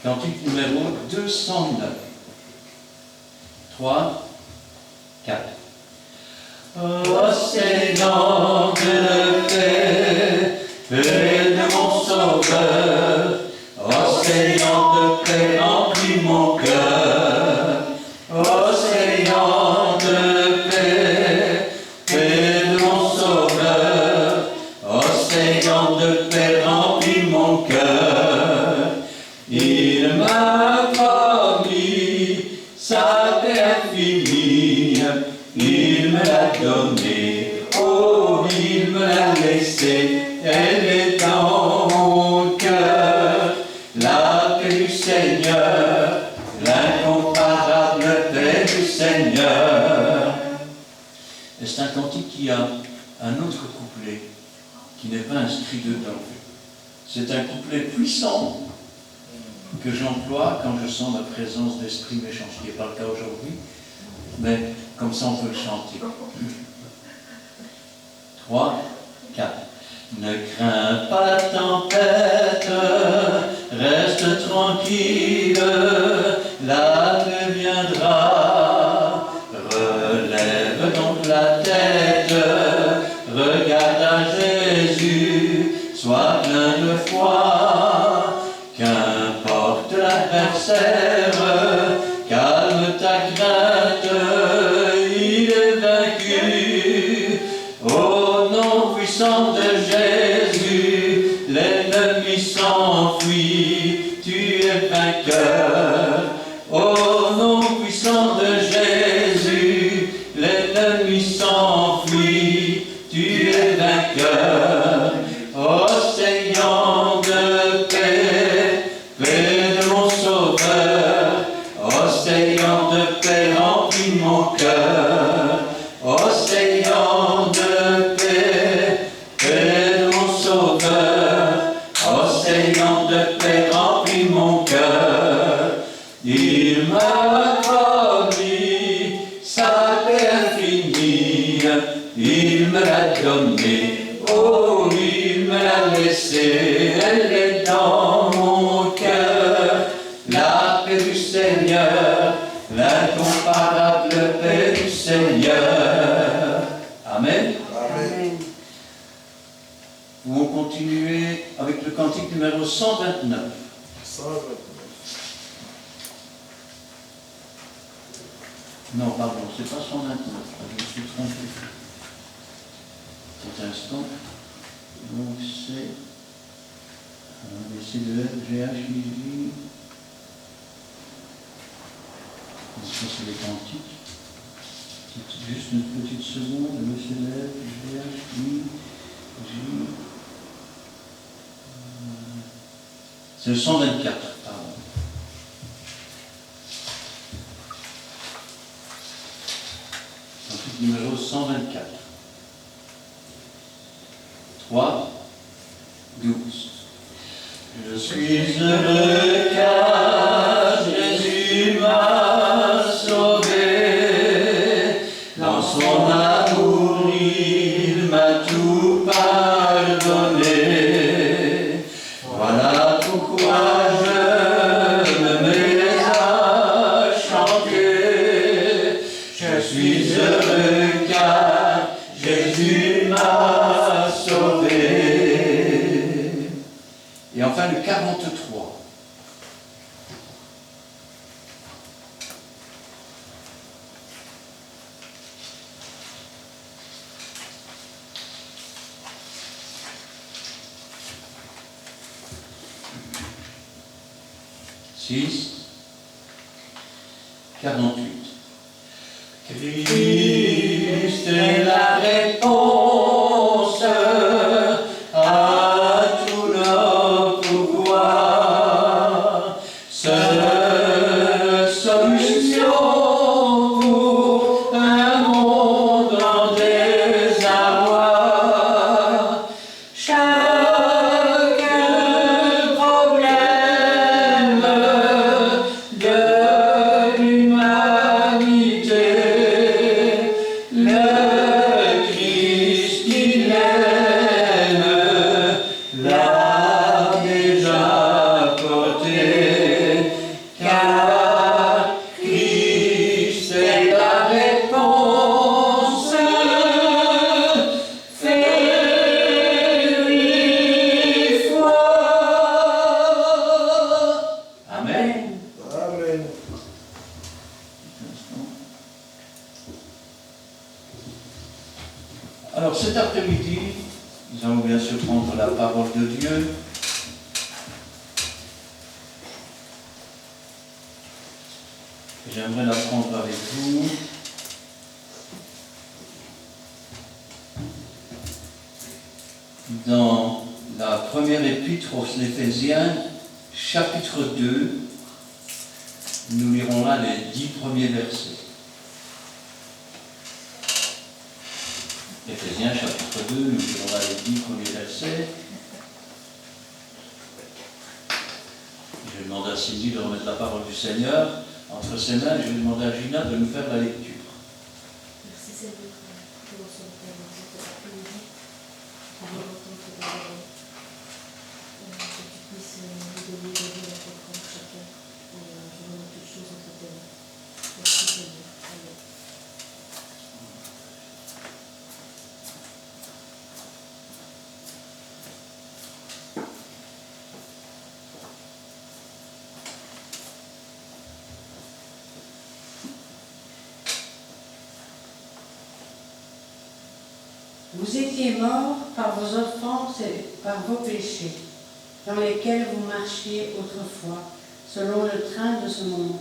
Cantique numéro 209. 3, 4. Ô Seigneur de paix, paix de mon sauveur, ô Seigneur de paix, remplis mon cœur. Ô Seigneur de paix, paix de mon sauveur, ô Seigneur de paix, remplis mon cœur. Il m'a promis sa paix infinie, il me l'a donnée, oh, il me l'a laissée, elle est dans mon cœur. La paix du Seigneur, l'incomparable paix du Seigneur. Et c'est un cantique qui a un autre couplet qui n'est pas inscrit dedans. C'est un couplet puissant que j'emploie quand je sens la présence d'esprit méchant, ce qui n'est pas le cas aujourd'hui, mais comme ça on peut le chanter. 3, 4. Ne crains pas la tempête, reste tranquille, la paix viendra. Relève donc la tête, regarde à Jésus, sois plein de foi. Qu'importe l'adversaire, calme ta crainte, il est vaincu. Au nom puissant de Jésus, l'ennemi s'enfuit, tu es vainqueur. Au nom puissant de Jésus, l'ennemi s'enfuit, tu es vainqueur. Ô Seigneur de paix, paix de mon sauveur, ô Seigneur de paix, remplis mon cœur. Ô Seigneur de paix, paix de mon sauveur, ô Seigneur de paix, remplis mon cœur. Il m'a promis sa paix infinie, il me l'a donnée, oh, il me l'a laissée, elle est dans mon cœur. La paix du Seigneur, l'incomparable paix du Seigneur. Amen. Amen. Nous allons continuer avec le cantique numéro 129. 129. Non, pardon, c'est pas 129, je me suis trompé. Petit instant. Donc c'est de F, G, H, I, J. Ça c'est les cantiques. Juste une petite seconde. Le C, de F, G, H, I, J. C'est le 124, pardon. Cantique numéro 124. 3, 12. Je suis heureux car Jésus m'a sauvé. Dans son amour, il m'a tout pardonné. Voilà pourquoi je me mets à chanter. Je suis heureux car Jésus m'a sauvé. Et enfin le 43. Six, 48. Christ est la réponse à tous nos pouvoirs, seule solution pour un monde en désarroi. Chaque problème de l'humanité, le Christ Alors cet après-midi, nous allons bien sûr prendre la parole de Dieu. J'aimerais la prendre avec vous. Dans la première épître aux Éphésiens, chapitre 2, nous lirons là les 10 premiers versets. Éphésiens chapitre 2, nous lirons là les 10 premiers versets. Je demande à Sylvie de remettre la parole du Seigneur entre ses mains. Je vais demander à Gina de nous faire la lecture. Merci Seigneur pour ce temps cet après-midi. Pour l'entendre de la parole. Que tu puisses nous donner la vie à comprendre chacun. Et je remets toutes choses entre tes mains. Merci Seigneur. Amen. Vous étiez morts par vos offenses et par vos péchés, dans lesquels vous marchiez autrefois, selon le train de ce monde,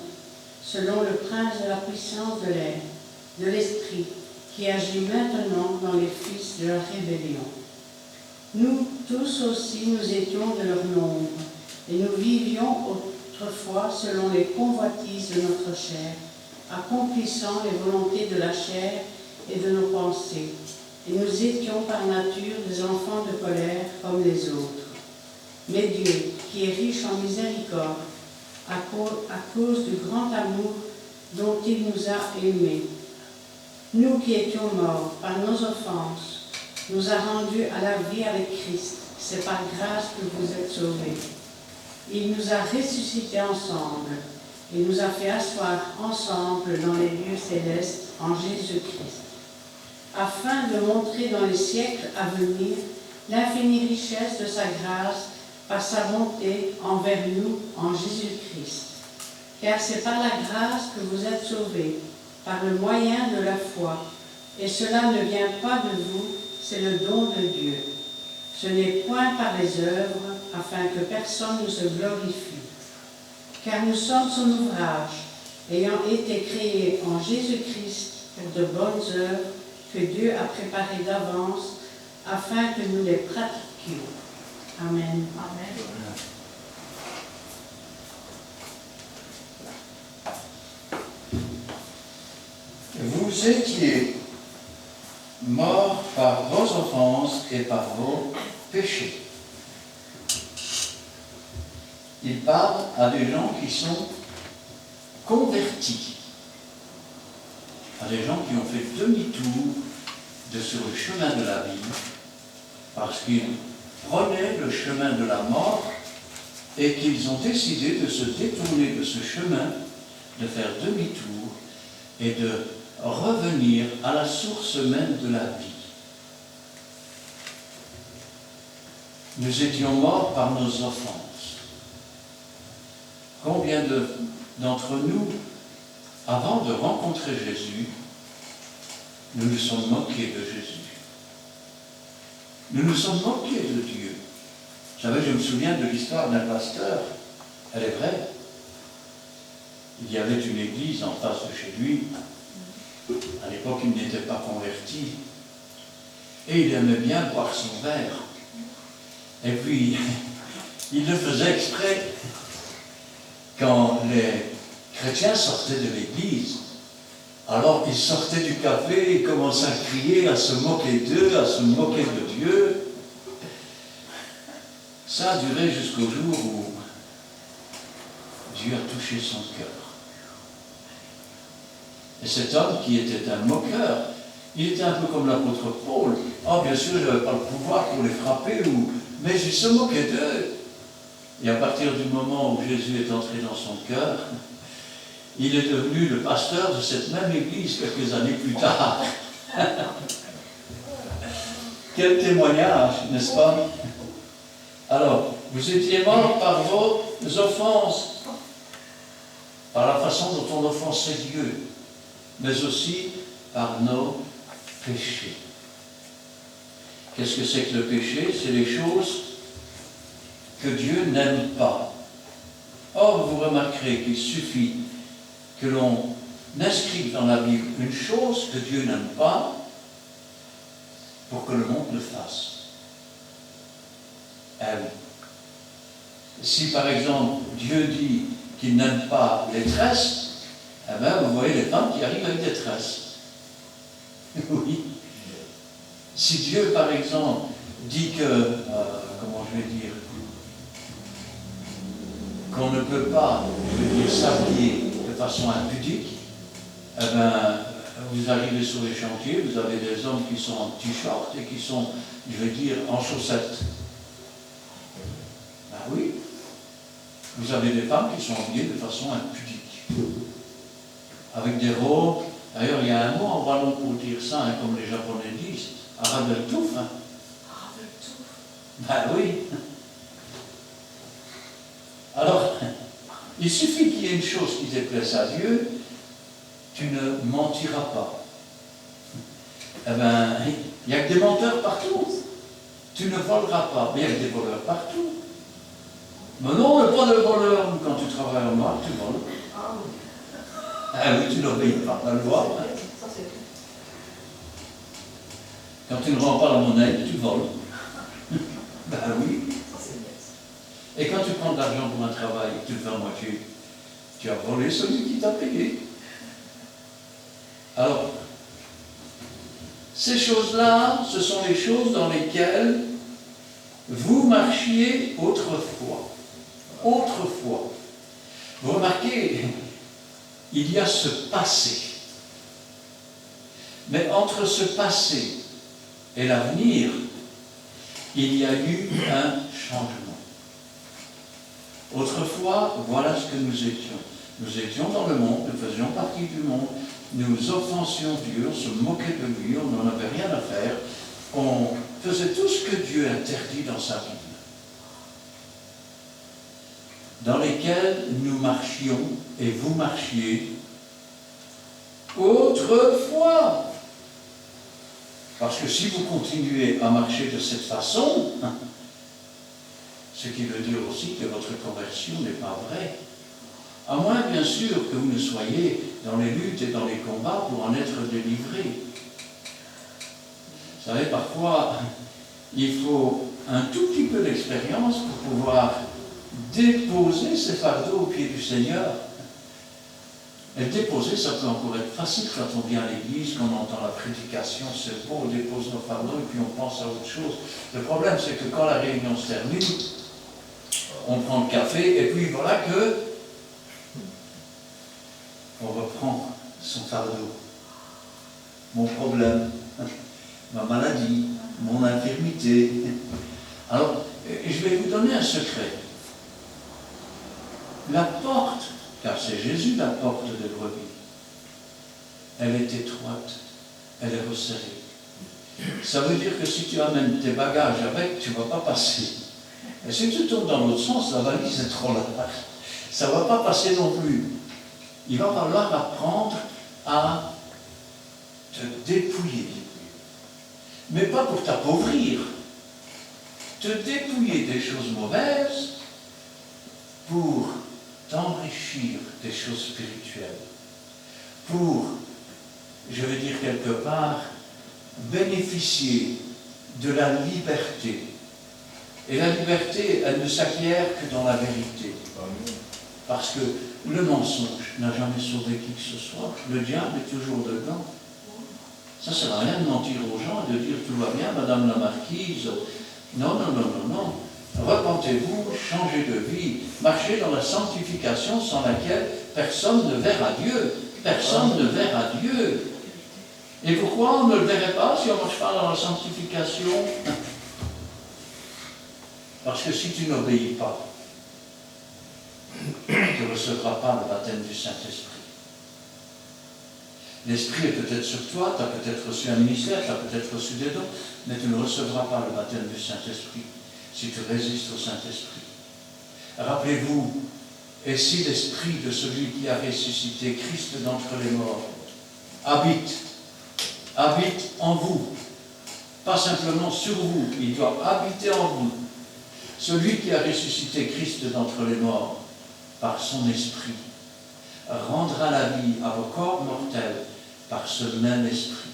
selon le prince de la puissance de l'air, de l'esprit, qui agit maintenant dans les fils de la rébellion. Nous tous aussi, nous étions de leur nombre, et nous vivions autrefois selon les convoitises de notre chair, accomplissant les volontés de la chair et de nos pensées. Et nous étions par nature des enfants de colère comme les autres. Mais Dieu, qui est riche en miséricorde, à cause du grand amour dont il nous a aimés, nous qui étions morts par nos offenses, nous a rendus à la vie avec Christ. C'est par grâce que vous êtes sauvés. Il nous a ressuscités ensemble et nous a fait asseoir ensemble dans les lieux célestes en Jésus-Christ, afin de montrer dans les siècles à venir l'infinie richesse de sa grâce par sa bonté envers nous en Jésus-Christ. Car c'est par la grâce que vous êtes sauvés, par le moyen de la foi, et cela ne vient pas de vous, c'est le don de Dieu. Ce n'est point par les œuvres, afin que personne ne se glorifie. Car nous sommes son ouvrage, ayant été créés en Jésus-Christ pour de bonnes œuvres, que Dieu a préparé d'avance afin que nous les pratiquions. Amen. Amen. Vous étiez morts par vos offenses et par vos péchés. Il parle à des gens qui sont convertis, à des gens qui ont fait demi-tour sur le chemin de la vie, parce qu'ils prenaient le chemin de la mort et qu'ils ont décidé de se détourner de ce chemin, de faire demi-tour et de revenir à la source même de la vie. Nous étions morts par nos offenses. Combien d'entre nous, avant de rencontrer Jésus, nous nous sommes moqués de Jésus. Nous nous sommes moqués de Dieu. Vous savez, je me souviens de l'histoire d'un pasteur, elle est vraie. Il y avait une église en face de chez lui. À l'époque, il n'était pas converti. Et il aimait bien boire son verre. Et puis, il le faisait exprès. Quand les chrétiens sortaient de l'église, alors ils sortaient du café et commençaient à crier, à se moquer d'eux, à se moquer de Dieu. Ça a duré jusqu'au jour où Dieu a touché son cœur. Et cet homme qui était un moqueur, il était un peu comme l'apôtre Paul. Oh, bien sûr, je n'avais pas le pouvoir pour les frapper, mais il se moquait d'eux. Et à partir du moment où Jésus est entré dans son cœur, il est devenu le pasteur de cette même église quelques années plus tard. Quel témoignage, n'est-ce pas? Alors, vous étiez morts par vos offenses, par la façon dont on offensait Dieu, mais aussi par nos péchés. Qu'est-ce que c'est que le péché? C'est les choses que Dieu n'aime pas. Or, vous remarquerez qu'il suffit que l'on inscrive dans la Bible une chose que Dieu n'aime pas pour que le monde le fasse. Ah oui. Si par exemple Dieu dit qu'il n'aime pas les tresses, eh bien vous voyez les femmes qui arrivent avec des tresses. Oui. Si Dieu par exemple dit que, comment je vais dire, qu'on ne peut pas, je veux dire, s'habiller de façon impudique, eh bien, vous arrivez sur les chantiers, vous avez des hommes qui sont en t-shirt et qui sont, je veux dire, en chaussettes. Ben oui. Vous avez des femmes qui sont habillées de façon impudique. Avec des robes. D'ailleurs, il y a un mot en wallon pour dire ça, hein, comme les Japonais disent. Arabeltouf. Hein. Ben oui. Alors, il suffit qu'il y ait une chose qui déplaise à Dieu, tu ne mentiras pas. Eh bien, il n'y a que des menteurs partout. Tu ne voleras pas. Mais il y a que des voleurs partout. Mais non, on n'est pas de voleur. Quand tu travailles en noir, tu voles. Ah oui, tu n'obéis pas à la loi. Quand tu ne rends pas la monnaie, tu voles. Ben oui. Et quand tu prends de l'argent pour un travail et que tu le fais à moitié, tu as volé celui qui t'a payé. Alors, ces choses-là, ce sont les choses dans lesquelles vous marchiez autrefois. Autrefois. Vous remarquez, il y a ce passé. Mais entre ce passé et l'avenir, il y a eu un changement. Autrefois, voilà ce que nous étions. Nous étions dans le monde, nous faisions partie du monde, nous offensions Dieu, on se moquait de lui, on n'en avait rien à faire, on faisait tout ce que Dieu interdit dans sa Bible, dans lesquels nous marchions et vous marchiez autrefois. Parce que si vous continuez à marcher de cette façon, ce qui veut dire aussi que votre conversion n'est pas vraie. À moins, bien sûr, que vous ne soyez dans les luttes et dans les combats pour en être délivré. Vous savez, parfois, il faut un tout petit peu d'expérience pour pouvoir déposer ses fardeaux aux pieds du Seigneur. Et déposer, ça peut encore être facile quand on vient à l'église, qu'on entend la prédication, c'est beau, on dépose nos fardeaux et puis on pense à autre chose. Le problème, c'est que quand la réunion se termine, on prend le café et puis voilà que on reprend son fardeau. Mon problème, ma maladie, mon infirmité. Alors, je vais vous donner un secret. La porte, car c'est Jésus la porte de brebis, elle est étroite, elle est resserrée. Ça veut dire que si tu amènes tes bagages avec, tu ne vas pas passer. Et si tu tournes dans l'autre sens, la valise est trop large. Ça ne va pas passer non plus. Il va falloir apprendre à te dépouiller. Mais pas pour t'appauvrir. Te dépouiller des choses mauvaises pour t'enrichir des choses spirituelles. Pour, je vais dire quelque part, bénéficier de la liberté. Et la liberté, elle ne s'acquiert que dans la vérité. Parce que le mensonge n'a jamais sauvé qui que ce soit. Le diable est toujours dedans. Ça ne sert à rien de mentir aux gens et de dire tout va bien, madame la marquise. Non, non, non, non, non. Repentez-vous, changez de vie, marchez dans la sanctification sans laquelle personne ne verra Dieu. Personne ne verra Dieu. Et pourquoi on ne le verrait pas si on ne marche pas dans la sanctification? Parce que si tu n'obéis pas, tu ne recevras pas le baptême du Saint-Esprit. L'Esprit est peut-être sur toi, tu as peut-être reçu un ministère, tu as peut-être reçu des dons, mais tu ne recevras pas le baptême du Saint-Esprit si tu résistes au Saint-Esprit. Rappelez-vous, et si l'Esprit de celui qui a ressuscité Christ d'entre les morts habite en vous, pas simplement sur vous, il doit habiter en vous. Celui qui a ressuscité Christ d'entre les morts par son esprit rendra la vie à vos corps mortels par ce même esprit.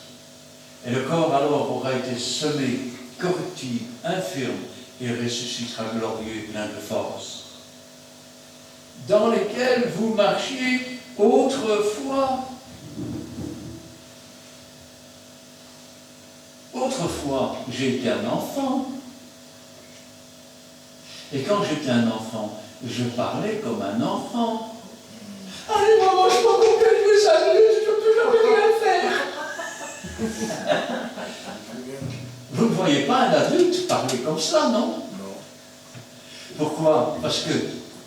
Et le corps alors aura été semé, corruptible, infirme, et ressuscitera glorieux, plein de force. Dans lesquels vous marchiez autrefois. Autrefois, j'ai été un enfant. Et quand j'étais un enfant, je parlais comme un enfant. Allez, maman, je m'en coupe, je veux s'amuser, je ne peux plus rien faire. Vous ne voyez pas un adulte parler comme ça, non? Non. Pourquoi? Parce que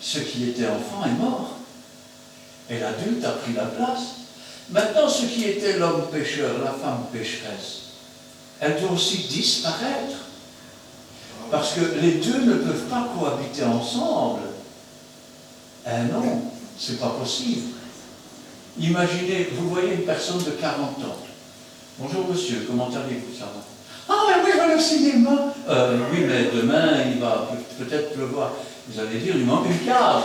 ce qui était enfant est mort. Et l'adulte a pris la place. Maintenant, ce qui était l'homme pécheur, la femme pécheresse, elle doit aussi disparaître. Parce que les deux ne peuvent pas cohabiter ensemble. Eh non, c'est pas possible. Imaginez, vous voyez une personne de 40 ans. Bonjour monsieur, comment allez-vous, ça va? Ah oui, je vais au cinéma. Oui, mais demain, il va peut-être pleuvoir. Vous allez dire, il manque une case.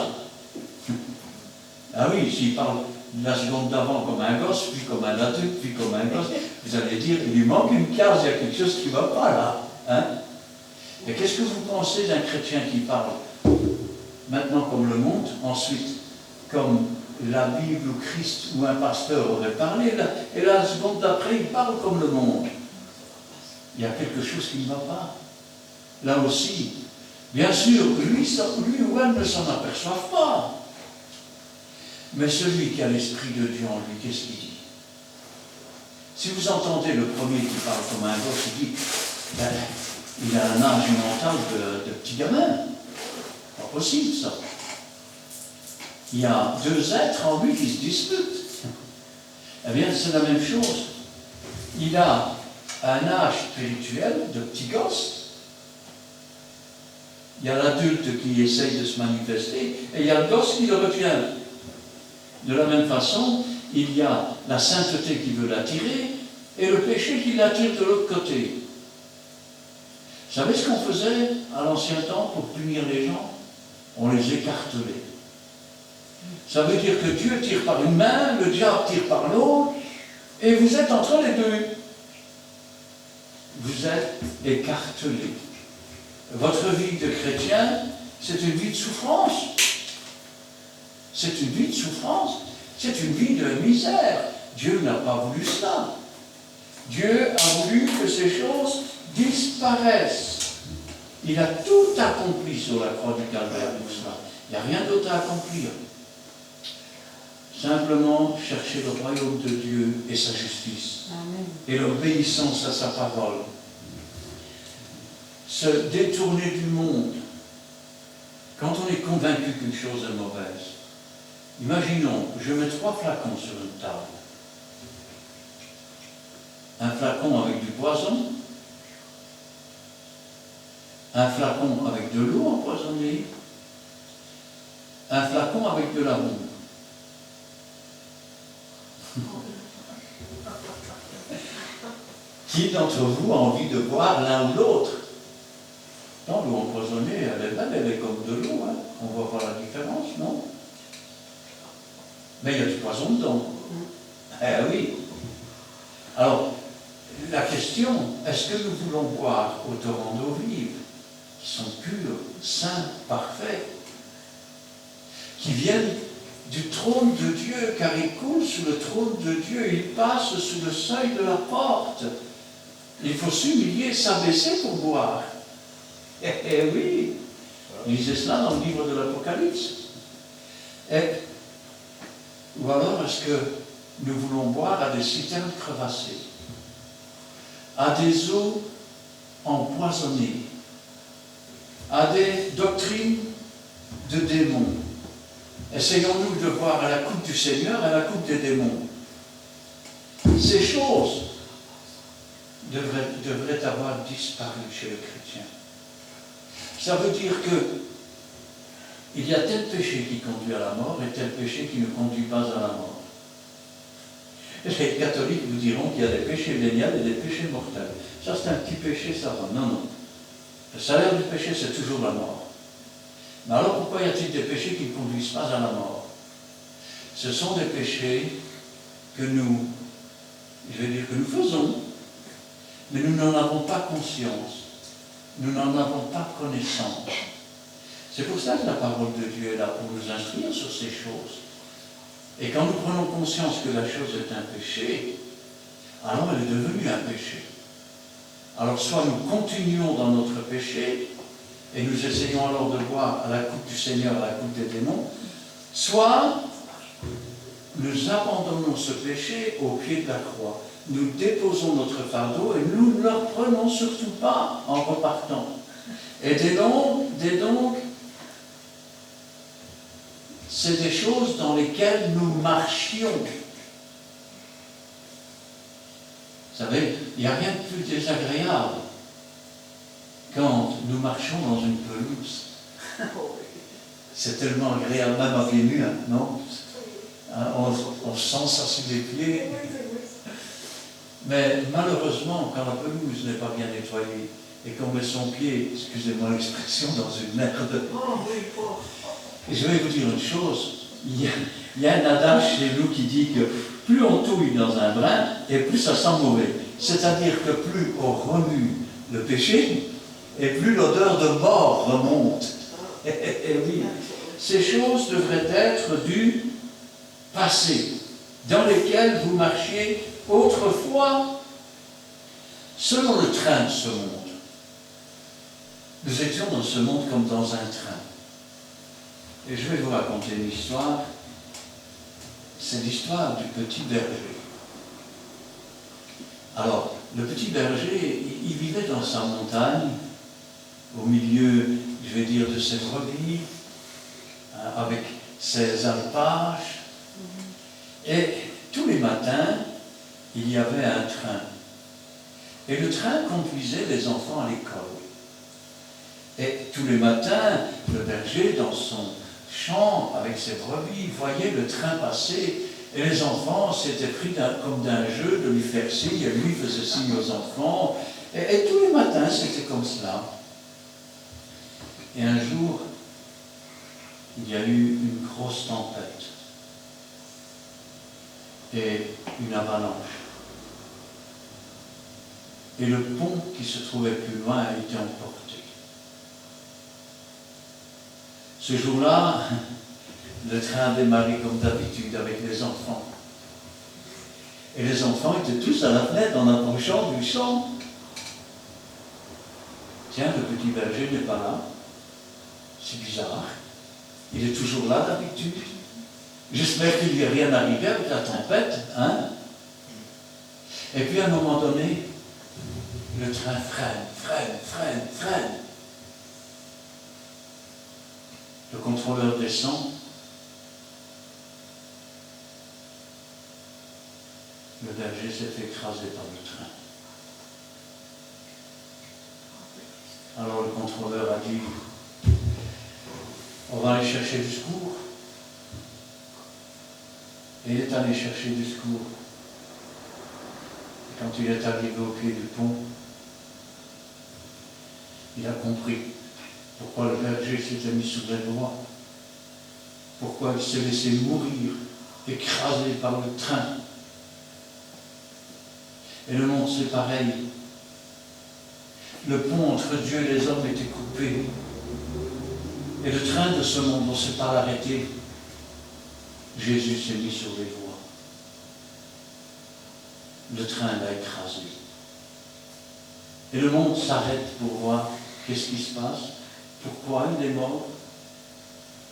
Ah oui, s'il parle la seconde d'avant comme un gosse, puis comme un adulte, puis comme un gosse, vous allez dire, il lui manque une case, il y a quelque chose qui ne va pas là. Hein? Et qu'est-ce que vous pensez d'un chrétien qui parle maintenant comme le monde, ensuite comme la Bible ou Christ ou un pasteur aurait parlé, là, et la seconde d'après, il parle comme le monde? Il y a quelque chose qui ne va pas. Là aussi, bien sûr, lui ou elle ne s'en aperçoivent pas. Mais celui qui a l'Esprit de Dieu en lui, qu'est-ce qu'il dit? Si vous entendez le premier qui parle comme un gosse, il dit, ben, il a un âge mental de petit gamin. Pas possible, ça. Il y a deux êtres en lui qui se disputent. Eh bien, c'est la même chose. Il a un âge spirituel de petit gosse. Il y a l'adulte qui essaye de se manifester et il y a le gosse qui le retient. De la même façon, il y a la sainteté qui veut l'attirer et le péché qui l'attire de l'autre côté. Vous savez ce qu'on faisait à l'ancien temps pour punir les gens? On les écartelait. Ça veut dire que Dieu tire par une main, le diable tire par l'autre, et vous êtes entre les deux. Vous êtes écartelés. Votre vie de chrétien, c'est une vie de souffrance. C'est une vie de souffrance. C'est une vie de misère. Dieu n'a pas voulu cela. Dieu a voulu que ces choses disparaissent. Il a tout accompli sur la croix du Calvaire pour cela. Il n'y a rien d'autre à accomplir. Simplement chercher le royaume de Dieu et sa justice. Amen. Et l'obéissance à sa parole. Se détourner du monde. Quand on est convaincu qu'une chose est mauvaise, imaginons, je mets 3 flacons sur une table. Un flacon avec du poison, un flacon avec de l'eau empoisonnée, un flacon avec de l'amour. Qui d'entre vous a envie de boire l'un ou l'autre? Non, l'eau empoisonnée, elle est belle, elle est comme de l'eau, hein. On ne voit pas la différence, non? Mais il y a du poison dedans. Eh oui. Alors, la question, est-ce que nous voulons boire au torrent d'eau vive, qui sont purs, saints, parfaits, qui viennent du trône de Dieu, car ils coulent sous le trône de Dieu, ils passent sous le seuil de la porte. Il faut s'humilier, s'abaisser pour boire. Eh oui, lisez cela dans le livre de l'Apocalypse. Ou alors est-ce que nous voulons boire à des citernes crevassées, à des eaux empoisonnées, à des doctrines de démons? Essayons-nous de boire à la coupe du Seigneur, à la coupe des démons. Ces choses devraient avoir disparu chez le chrétien. Ça veut dire que il y a tel péché qui conduit à la mort et tel péché qui ne conduit pas à la mort. Les catholiques vous diront qu'il y a des péchés véniels et des péchés mortels. Ça, c'est un petit péché, ça va. Non, non. Le salaire du péché, c'est toujours la mort. Mais alors, pourquoi y a-t-il des péchés qui ne conduisent pas à la mort? Ce sont des péchés que nous, je vais dire que nous faisons, mais nous n'en avons pas conscience. Nous n'en avons pas connaissance. C'est pour ça que la parole de Dieu est là, pour nous instruire sur ces choses. Et quand nous prenons conscience que la chose est un péché, alors elle est devenue un péché. Alors soit nous continuons dans notre péché, et nous essayons alors de boire à la coupe du Seigneur, à la coupe des démons, soit nous abandonnons ce péché au pied de la croix. Nous déposons notre fardeau et nous ne le reprenons surtout pas en repartant. Et dès donc, c'est des choses dans lesquelles nous marchions. Vous savez, il n'y a rien de plus désagréable quand nous marchons dans une pelouse. C'est tellement agréable, même à pieds nus, hein, non? Hein, on sent ça sous les pieds. Mais malheureusement, quand la pelouse n'est pas bien nettoyée et qu'on met son pied, excusez-moi l'expression, dans une merde, et je vais vous dire une chose, il y a un adage chez nous qui dit que plus on touille dans un brin, et plus ça sent mauvais. C'est-à-dire que plus on remue le péché, et plus l'odeur de mort remonte. Et oui, ces choses devraient être du passé, dans lesquelles vous marchiez autrefois, selon le train de ce monde. Nous étions dans ce monde comme dans un train. Et je vais vous raconter une histoire. C'est l'histoire du petit berger. Alors, le petit berger, il vivait dans sa montagne, au milieu, je vais dire, de ses brebis, hein, avec ses alpages. Et tous les matins, il y avait un train. Et le train conduisait les enfants à l'école. Et tous les matins, le berger, dans son champ, avec ses brebis, voyait le train passer. Et les enfants s'étaient pris comme d'un jeu de lui faire signe, et lui faisait signe aux enfants. Et tous les matins, c'était comme cela. Et un jour, il y a eu une grosse tempête et une avalanche. Et le pont qui se trouvait plus loin a été emporté. Ce jour-là, le train a démarré comme d'habitude avec les enfants. Et les enfants étaient tous à la fenêtre en approchant du champ. Tiens, le petit berger n'est pas là. C'est bizarre. Il est toujours là d'habitude. J'espère qu'il n'y a rien arrivé avec la tempête, hein? Et puis à un moment donné, le train freine. Le contrôleur descend. Le berger s'est fait écraser par le train. Alors le contrôleur a dit, on va aller chercher du secours. Et il est allé chercher du secours. Et quand il est arrivé au pied du pont, il a compris pourquoi le berger s'était mis sous les lois, pourquoi il s'est laissé mourir, écrasé par le train. Et le monde, c'est pareil. Le pont entre Dieu et les hommes était coupé. Et le train de ce monde, on ne sait pas l'arrêter. Jésus s'est mis sur les voies. Le train l'a écrasé. Et le monde s'arrête pour voir qu'est-ce qui se passe, pourquoi il est mort.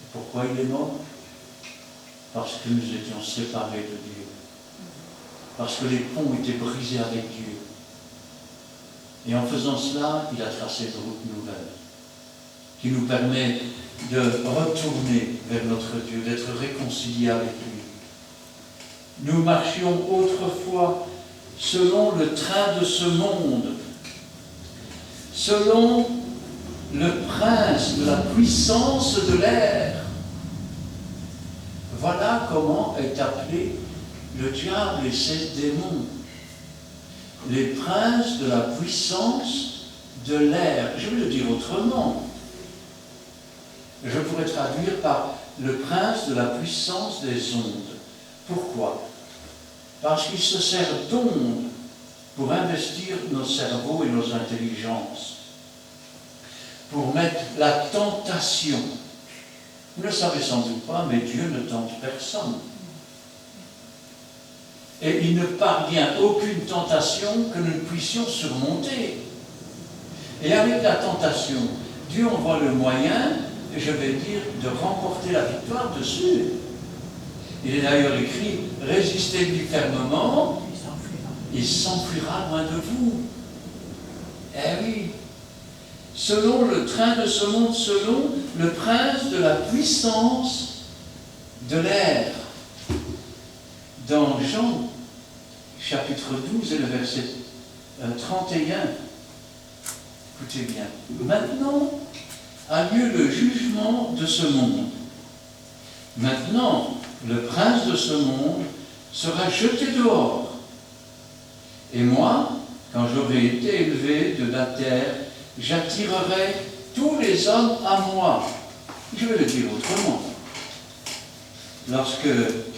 Et pourquoi il est mort? Parce que nous étions séparés de Dieu. Parce que les ponts étaient brisés avec Dieu. Et en faisant cela, il a tracé une route nouvelle qui nous permet de retourner vers notre Dieu, d'être réconciliés avec lui. Nous marchions autrefois selon le train de ce monde, selon le prince de la puissance de l'air. Voilà comment est appelé le diable et ses démons, les princes de la puissance de l'air. Je vais le dire autrement. Je pourrais traduire par le prince de la puissance des ondes. Pourquoi? Parce qu'il se sert d'ondes pour investir nos cerveaux et nos intelligences, pour mettre la tentation. Vous ne le savez sans doute pas, mais Dieu ne tente personne. Et il ne parvient aucune tentation que nous ne puissions surmonter. Et avec la tentation, Dieu envoie le moyen, et je vais dire, de remporter la victoire dessus. Il est d'ailleurs écrit, résistez-lui fermement, il s'enfuira loin de vous. Eh oui, selon le train de ce monde, selon le prince de la puissance de l'air. Dans Jean, chapitre 12 et le verset 31, écoutez bien, maintenant a lieu le jugement de ce monde. Maintenant, le prince de ce monde sera jeté dehors. Et moi, quand j'aurai été élevé de la terre, j'attirerai tous les hommes à moi. Je vais le dire autrement. Lorsque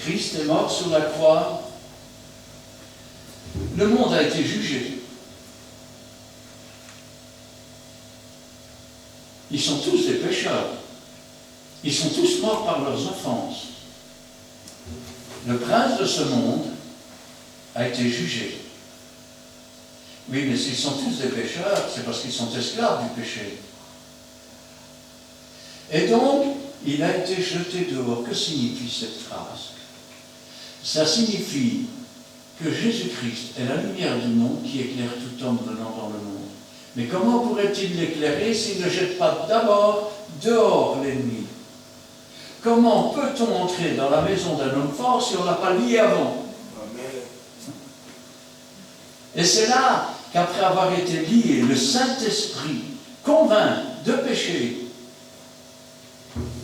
Christ est mort sur la croix, le monde a été jugé. Ils sont tous des pécheurs. Ils sont tous morts par leurs offenses. Le prince de ce monde a été jugé. Oui, mais s'ils sont tous des pécheurs, c'est parce qu'ils sont esclaves du péché. Et donc, il a été jeté dehors. Que signifie cette phrase? Ça signifie que Jésus-Christ est la lumière du monde qui éclaire tout homme venant dans le monde. Mais comment pourrait-il l'éclairer s'il ne jette pas d'abord dehors l'ennemi? Comment peut-on entrer dans la maison d'un homme fort si on n'a pas lié avant? Et c'est là qu'après avoir été lié, le Saint-Esprit convainc de péché,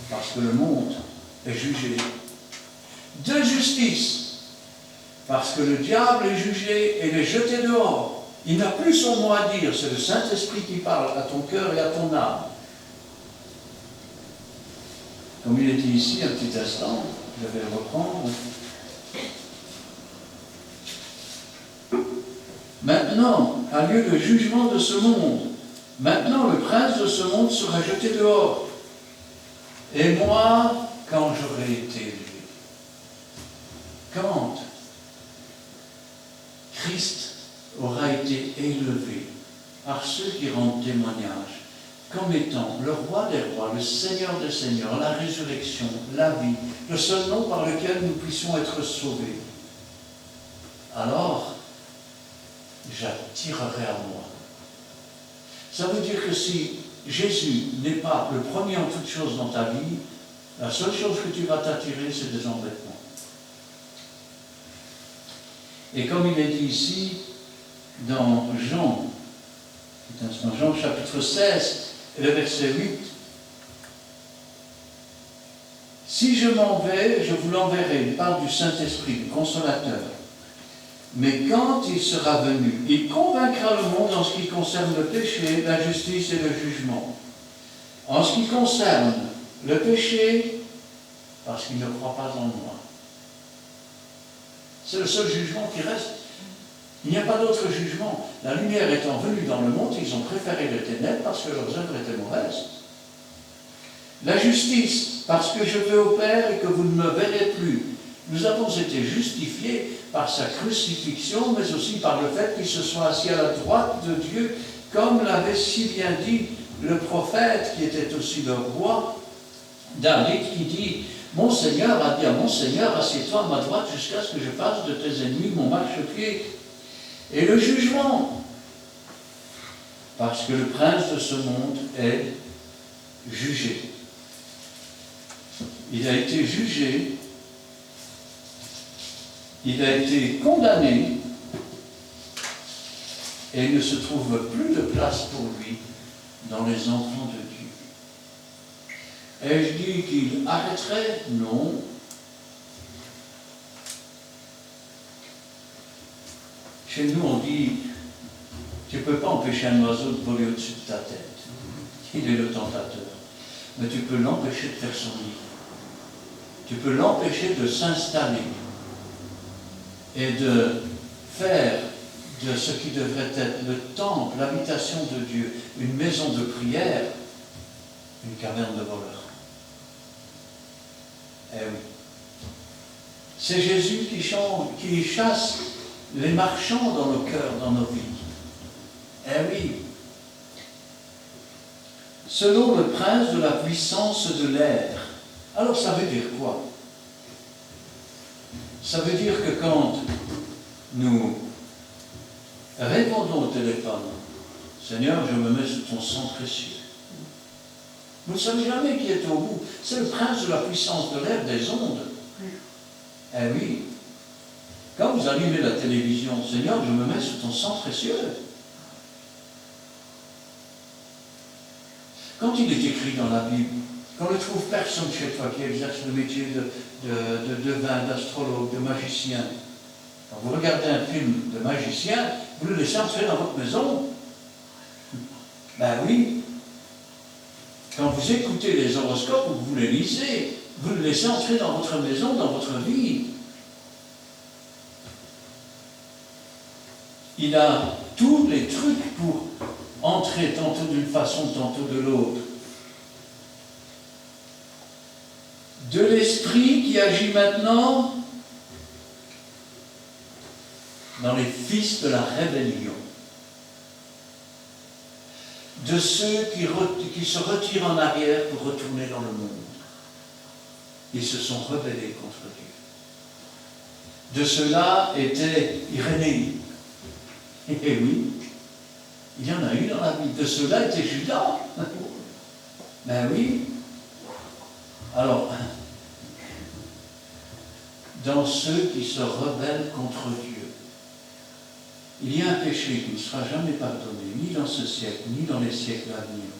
parce que le monde est jugé, de justice, parce que le diable est jugé et est jeté dehors. Il n'a plus son mot à dire, c'est le Saint-Esprit qui parle à ton cœur et à ton âme. Comme il est dit ici, un petit instant, je vais reprendre. Maintenant a lieu le jugement de ce monde. Maintenant, le prince de ce monde sera jeté dehors. Et moi, quand j'aurai été élevé, quand Christ aura été élevé par ceux qui rendent témoignage, comme étant le roi des rois, le Seigneur des seigneurs, la résurrection, la vie, le seul nom par lequel nous puissions être sauvés, alors j'attirerai à moi. Ça veut dire que si Jésus n'est pas le premier en toutes choses dans ta vie, la seule chose que tu vas t'attirer, c'est des embêtements. Et comme il est dit ici, dans Jean chapitre 16, et le verset 8, si je m'en vais, je vous l'enverrai. Il parle du Saint-Esprit, du Consolateur. Mais quand il sera venu, il convaincra le monde en ce qui concerne le péché, la justice et le jugement. En ce qui concerne le péché, parce qu'il ne croit pas en moi. C'est le seul jugement qui reste. Il n'y a pas d'autre jugement. La lumière étant venue dans le monde, ils ont préféré les ténèbres parce que leurs œuvres étaient mauvaises. La justice, parce que je vais au Père et que vous ne me verrez plus. Nous avons été justifiés par sa crucifixion, mais aussi par le fait qu'il se soit assis à la droite de Dieu, comme l'avait si bien dit le prophète, qui était aussi le roi, David, qui dit « Mon Seigneur a dit à mon Seigneur, assieds-toi à ma droite jusqu'à ce que je fasse de tes ennemis mon marchepied. » Et le jugement, parce que le prince de ce monde est jugé. Il a été jugé, il a été condamné, et il ne se trouve plus de place pour lui dans les enfants de Dieu. Et je dis qu'il arrêterait? Non. Chez nous, on dit, tu ne peux pas empêcher un oiseau de voler au-dessus de ta tête. Il est le tentateur. Mais tu peux l'empêcher de faire son nid. Tu peux l'empêcher de s'installer et de faire de ce qui devrait être le temple, l'habitation de Dieu, une maison de prière, une caverne de voleurs. Eh oui. C'est Jésus qui chasse les marchands dans nos cœurs, dans nos vies. Eh oui. Selon le prince de la puissance de l'air. Alors ça veut dire quoi? Ça veut dire que quand nous répondons au téléphone, Seigneur, je me mets sous ton sang précieux. Vous ne savez jamais qui est au bout. C'est le prince de la puissance de l'air, des ondes. Eh oui. Quand vous allumez la télévision, Seigneur, je me mets sous ton sang précieux. Quand il est écrit dans la Bible, qu'on ne trouve personne chez toi qui exerce le métier de devin, d'astrologue, de magicien, quand vous regardez un film de magicien, vous le laissez entrer dans votre maison. Ben oui. Quand vous écoutez les horoscopes ou vous les lisez, vous le laissez entrer dans votre maison, dans votre vie. Il a tous les trucs pour entrer tantôt d'une façon, tantôt de l'autre. De l'esprit qui agit maintenant dans les fils de la rébellion. De ceux qui se retirent en arrière pour retourner dans le monde. Ils se sont rebellés contre Dieu. De ceux-là était Irénée. Eh oui, il y en a eu dans la Bible. De ceux-là était Judas. Ben oui. Alors, dans ceux qui se rebellent contre Dieu, il y a un péché qui ne sera jamais pardonné, ni dans ce siècle, ni dans les siècles à venir.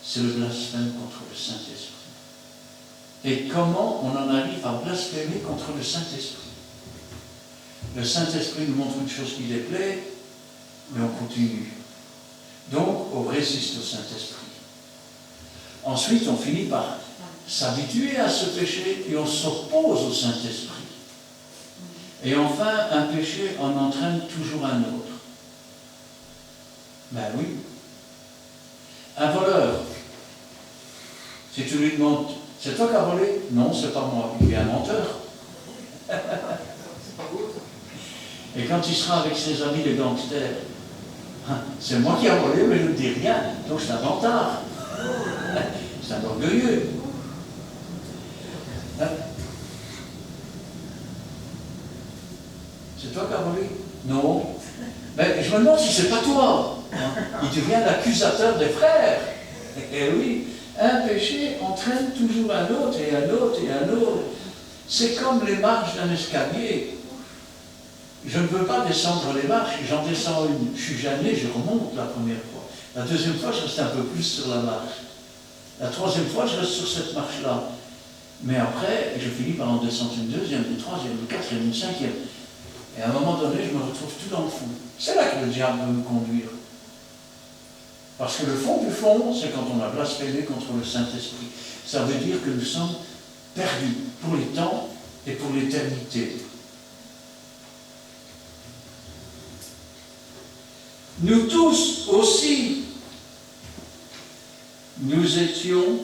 C'est le blasphème contre le Saint-Esprit. Et comment on en arrive à blasphémer contre le Saint-Esprit? Le Saint-Esprit nous montre une chose qui déplaît, mais on continue. Donc, on résiste au Saint-Esprit. Ensuite, on finit par s'habituer à ce péché et on s'oppose au Saint-Esprit. Et enfin, un péché en entraîne toujours un autre. Ben oui. Un voleur, si tu lui demandes, c'est toi qui as volé? Non, c'est pas moi. Il est un menteur. Et quand il sera avec ses amis les gangsters, c'est moi qui ai volé, mais je ne dis rien, donc c'est un vantard. C'est un orgueilleux. C'est toi qui as volé? Non. Mais je me demande si c'est pas toi. Il devient l'accusateur des frères. Et oui, un péché entraîne toujours un autre et un autre et un autre. C'est comme les marches d'un escalier. Je ne veux pas descendre les marches, j'en descends une. Je suis gêné, je remonte la première fois. La deuxième fois, je reste un peu plus sur la marche. La troisième fois, je reste sur cette marche-là. Mais après, je finis par en descendre une deuxième, une troisième, une quatrième, une cinquième. Et à un moment donné, je me retrouve tout dans le fond. C'est là que le diable veut me conduire. Parce que le fond du fond, c'est quand on a blasphémé contre le Saint-Esprit. Ça veut dire que nous sommes perdus pour les temps et pour l'éternité. Nous tous aussi, nous étions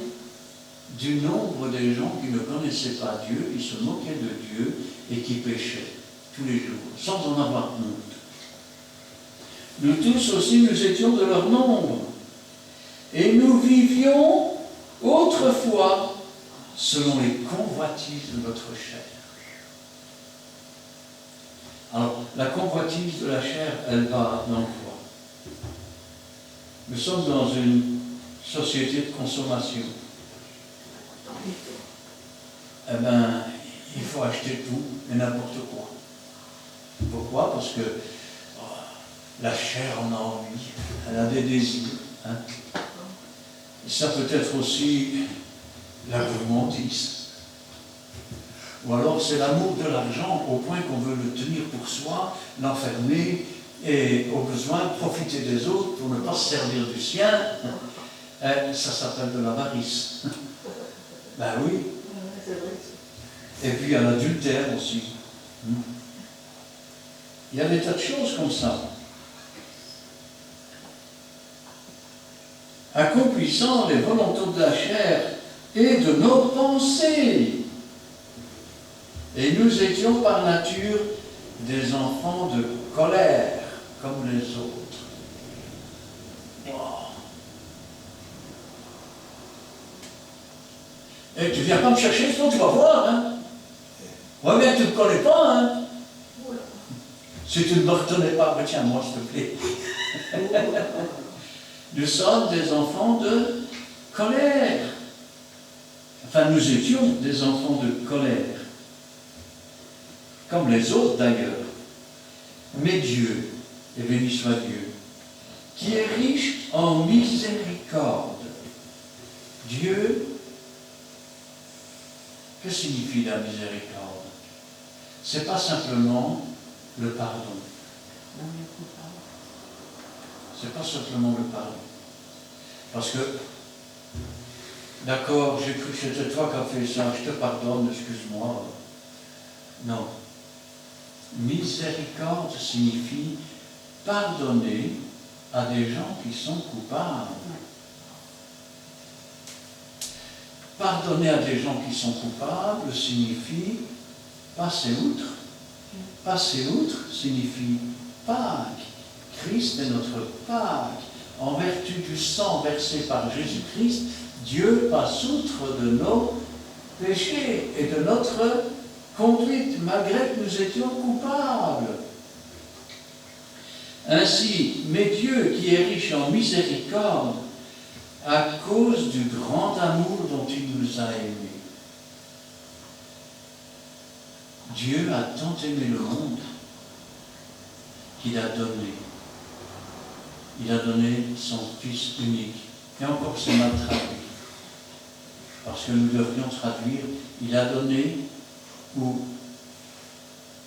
du nombre des gens qui ne connaissaient pas Dieu, qui se moquaient de Dieu et qui péchaient tous les jours, sans en avoir honte. Nous tous aussi, nous étions de leur nombre. Et nous vivions autrefois selon les convoitises de notre chair. Alors, la convoitise de la chair, elle va dans quoi? Nous sommes dans une société de consommation. Eh bien, il faut acheter tout et n'importe quoi. Pourquoi? Parce que la chair en a envie, elle a des désirs. Hein? Ça peut être aussi la gourmandise. Ou alors c'est l'amour de l'argent au point qu'on veut le tenir pour soi, l'enfermer et au besoin profiter des autres pour ne pas se servir du sien. Ça s'appelle de l'avarice. Ben oui. Et puis il y a l'adultère aussi. Il y a des tas de choses comme ça. Accomplissant les volontés de la chair et de nos pensées. Et nous étions par nature des enfants de colère, comme les autres. Wow. Et tu viens pas me chercher, sinon tu vas voir, hein. Ouais, mais tu ne me connais pas, hein. Si tu ne me reconnais pas, ben tiens, moi, s'il te plaît. Nous sommes des enfants de colère. Enfin, nous étions des enfants de colère. Comme les autres d'ailleurs. Mais Dieu, et béni soit Dieu, qui est riche en miséricorde. Dieu, que signifie la miséricorde? C'est pas simplement le pardon. C'est pas simplement le pardon. Parce que, d'accord, j'ai cru que c'était toi qui as fait ça, je te pardonne, excuse-moi. Non. Miséricorde signifie pardonner à des gens qui sont coupables. Pardonner à des gens qui sont coupables signifie passer outre. Passer outre signifie Pâques. Christ est notre Pâques. En vertu du sang versé par Jésus-Christ, Dieu passe outre de nos péchés et de notre conduite, malgré que nous étions coupables. Ainsi, mais Dieu, qui est riche en miséricorde, à cause du grand amour dont il nous a aimés. Dieu a tant aimé le monde qu'il a donné. Il a donné son Fils unique. Et encore, c'est mal traduit. Parce que nous devrions traduire, il a donné ou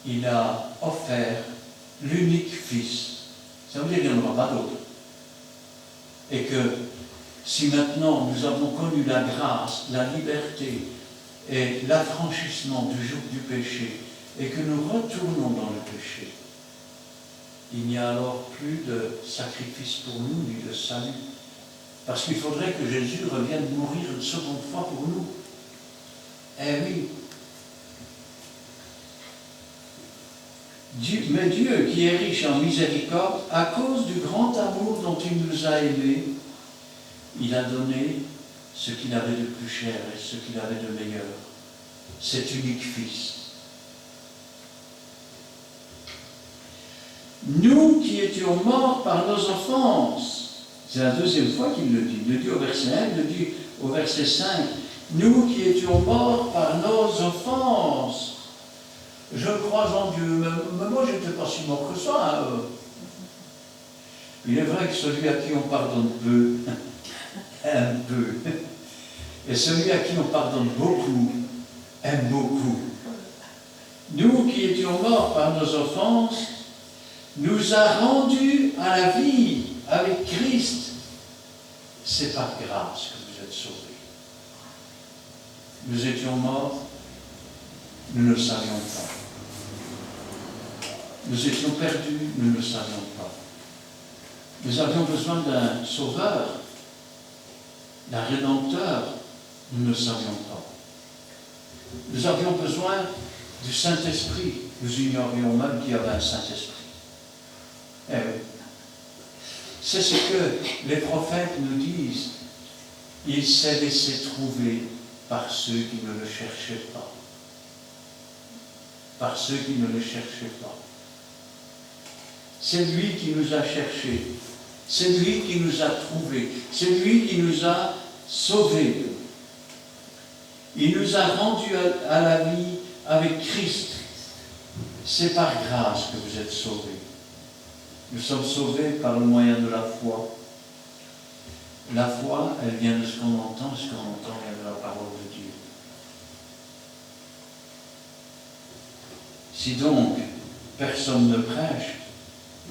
il a offert l'unique Fils. Ça veut dire qu'il n'y en aura pas d'autre. Et que si maintenant nous avons connu la grâce, la liberté et l'affranchissement du joug du péché, et que nous retournons dans le péché, il n'y a alors plus de sacrifice pour nous, ni de salut. Parce qu'il faudrait que Jésus revienne mourir une seconde fois pour nous. Eh oui. Mais Dieu, qui est riche en miséricorde, à cause du grand amour dont il nous a aimés, il a donné ce qu'il avait de plus cher et ce qu'il avait de meilleur, cet unique Fils. Nous qui étions morts par nos offenses, c'est la deuxième fois qu'il le dit. Il le dit au verset 1, il le dit au verset 5. Nous qui étions morts par nos offenses. Je crois en Dieu, mais moi je n'étais pas si mort que ça. Il est vrai que celui à qui on pardonne peu, aime peu. Et celui à qui on pardonne beaucoup, aime beaucoup. Nous qui étions morts par nos offenses, nous a rendus à la vie avec Christ. C'est par grâce que vous êtes sauvés. Nous étions morts, nous ne le savions pas. Nous étions perdus, nous ne le savions pas. Nous avions besoin d'un sauveur, d'un rédempteur, nous ne le savions pas. Nous avions besoin du Saint-Esprit. Nous ignorions même qu'il y avait un Saint-Esprit. Eh oui. C'est ce que les prophètes nous disent. Il s'est laissé trouver par ceux qui ne le cherchaient pas. Par ceux qui ne le cherchaient pas. C'est lui qui nous a cherchés. C'est lui qui nous a trouvés. C'est lui qui nous a sauvés. Il nous a rendus à la vie avec Christ. C'est par grâce que vous êtes sauvés. Nous sommes sauvés par le moyen de la foi. La foi, elle vient de ce qu'on entend. Ce qu'on entend vient de la parole de Dieu. Si donc personne ne prêche,